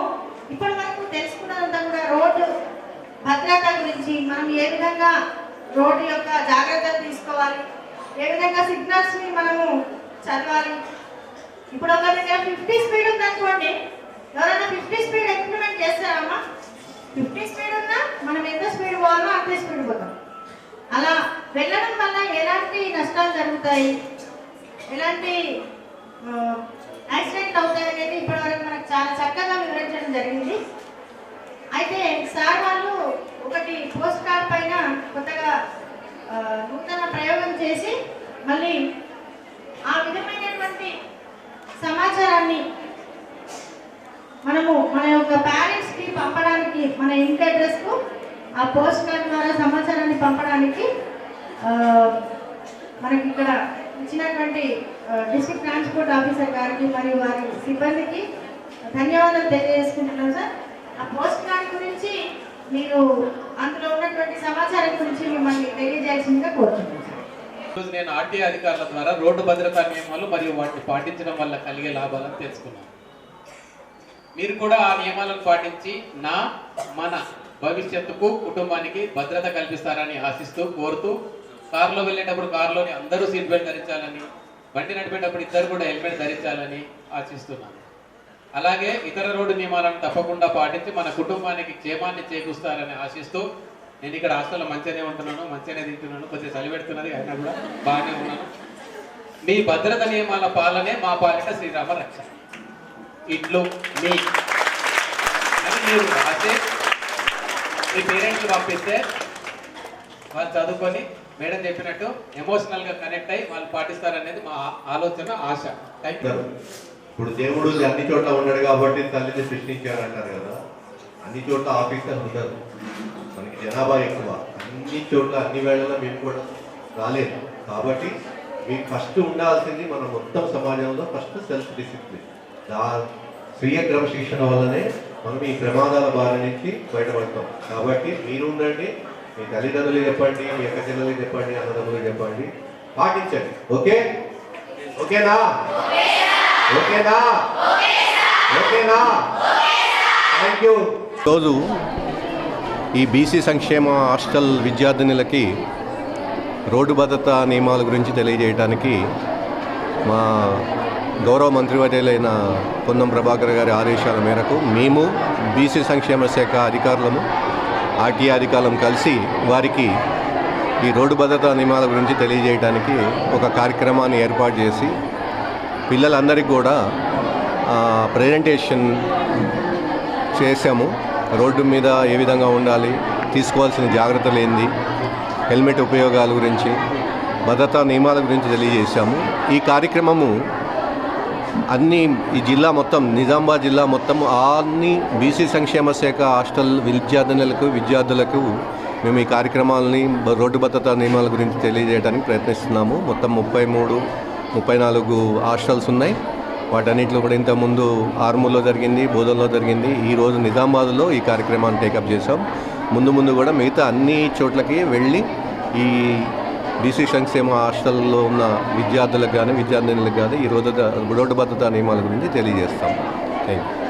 ఇప్పుడు మనకు తెలుసుకున్నదంతా కూడా రోడ్డు భద్రత గురించి, మనం ఏ విధంగా రోడ్డు యొక్క జాగ్రత్తలు తీసుకోవాలి, ఏ విధంగా సిగ్నల్స్ని మనము చదవాలి. ఇప్పుడు ఒక దగ్గర 50 స్పీడ్ ఉందనుకోండి, ఎవరైనా 50 స్పీడ్ ఇంప్లిమెంట్ చేస్తారమ్మా? 50 స్పీడ్ ఉన్నా మనం ఎంత స్పీడ్ పోవాలో అంతే స్పీడ్ పోతాం. అలా వెళ్ళడం వల్ల ఎలాంటి నష్టాలు జరుగుతాయి, ఎలాంటి యాక్సిడెంట్ అవుతాయి అనేది ఇప్పటివరకు మనకు చాలా చక్కగా వివరించడం జరిగింది. అయితే సార్ వాళ్ళు ఒకటి పోస్ట్ కార్డ్ పైన కొత్తగా నూతన ప్రయోగం చేసి మళ్ళీ ఆ విధమైనటువంటి సమాచారాన్ని మనము మన యొక్క పేరెంట్స్కి పంపడానికి, మన ఇంటి అడ్రస్కు ఆ పోస్ట్ కార్డ్ ద్వారా సమాచారాన్ని పంపడానికి మనకి ఇక్కడ ఇచ్చినటువంటి డిస్ట్రిక్ట్ ట్రాన్స్పోర్ట్ ఆఫీసర్ గారికి మరియు వారి సిబ్బందికి ధన్యవాదాలు తెలియజేసుకుంటున్నాం సార్. ఆ పోస్ట్ కార్డ్ గురించి మీరు అందులో ఉన్నటువంటి సమాచారం గురించి మిమ్మల్ని తెలియజేయాల్సిందిగా కోరుతున్నాను సార్. ఈరోజు నేను ఆర్టీఏ అధికారుల ద్వారా రోడ్డు భద్రతా నియమాలు మరియు వాటిని పాటించడం వల్ల కలిగే లాభాలను తెలుసుకున్నాను. మీరు కూడా ఆ నియమాలను పాటించి మన భవిష్యత్తుకు కుటుంబానికి భద్రత కల్పిస్తారని ఆశిస్తూ కోరుతూ, కారులో వెళ్ళేటప్పుడు కారులోని అందరూ సీట్ బెల్ట్ ధరించాలని, బండి నడిపేటప్పుడు ఇద్దరు కూడా హెల్మెట్ ధరించాలని ఆశిస్తున్నాను. అలాగే ఇతర రోడ్డు నియమాలను తప్పకుండా పాటించి మన కుటుంబానికి క్షేమాన్ని చేకూరుస్తారని ఆశిస్తూ, నేను ఇక్కడ హాస్టల్లో మంచిగానే ఉంటున్నాను, మంచిగానే తింటున్నాను, కొంచెం చలి పెడుతున్నది అయినా కూడా బాగానే ఉన్నాను. మీ భద్రత నియమాల పాలనే మా పాలిట శ్రీరామ రక్ష. ఇట్లు మీ అని మీరు రాసే మీ పేరెంట్స్ పంపిస్తే వాళ్ళు చదువుకొని మేడం చెప్పినట్టు ఎమోషనల్గా కనెక్ట్ అయ్యి వాళ్ళు పాటిస్తారనేది మా ఆలోచన, ఆశ. Thank you. ఇప్పుడు దేవుడు అన్ని చోట్ల ఉన్నాడు కాబట్టి తల్లిని సృష్టించాడు అంటారు కదా, అన్ని చోట్ల ఆఫీసర్లు ఉంటారు. మనకి జనాభా ఎక్కువ, అన్ని చోట్ల అన్ని వేళల్లో మేము కూడా రాలేదు. కాబట్టి మీకు ఫస్ట్ ఉండాల్సింది మన మొత్తం సమాజంలో ఫస్ట్ సెల్ఫ్ డిసిప్లిన్. స్వీయ క్రమశిక్షణ వల్లనే మనం ఈ ప్రమాదాల బారి నుంచి బయటపడతాం. కాబట్టి మీరు ఉండండి, మీ తల్లిదండ్రులు చెప్పండి, మీ అక్క చెల్లెలు చెప్పండి, అన్నదమ్ములు చెప్పండి, పాటించండి. ఓకే? ఓకేనా? ఓకేనా? ఓకేనా? Thank you. ఈరోజు ఈ బీసీ సంక్షేమ హాస్టల్ విద్యార్థినులకి రోడ్డు భద్రతా నియమాల గురించి తెలియజేయడానికి మా గౌరవ మంత్రివర్యులైన పొన్నం ప్రభాకర్ గారి ఆదేశాల మేరకు మేము బీసీ సంక్షేమ శాఖ అధికారులము, ఆర్టీఏ అధికారులం కలిసి వారికి ఈ రోడ్డు భద్రతా నియమాల గురించి తెలియజేయడానికి ఒక కార్యక్రమాన్ని ఏర్పాటు చేసి పిల్లలందరికీ కూడా ప్రజెంటేషన్ చేశాము. రోడ్డు మీద ఏ విధంగా ఉండాలి, తీసుకోవాల్సిన జాగ్రత్తలు ఏంది, హెల్మెట్ ఉపయోగాల గురించి, భద్రతా నియమాల గురించి తెలియజేశాము. ఈ కార్యక్రమము ఈ జిల్లా మొత్తం, నిజామాబాద్ జిల్లా మొత్తం అన్ని బీసీ సంక్షేమ శాఖ హాస్టల్ విద్యార్థులకు మేము ఈ కార్యక్రమాలని రోడ్డు భద్రతా నియమాల గురించి తెలియజేయడానికి ప్రయత్నిస్తున్నాము. మొత్తం 34 హాస్టల్స్ ఉన్నాయి. వాటన్నిటిలో కూడా ఇంతకుముందు ఆర్మూర్లో జరిగింది, బోధనలో జరిగింది. ఈరోజు నిజామాబాద్లో ఈ కార్యక్రమాన్ని టేకప్ చేసాం. ముందు కూడా మిగతా అన్ని చోట్లకి వెళ్ళి ఈ బీసీ సంక్షేమ హాస్టల్లో ఉన్న విద్యార్థులకు కానీ విద్యార్థినులకు కానీ ఈరోజు రోడ్డు భద్రతా నియమాల గురించి తెలియజేస్తాం. Thank you.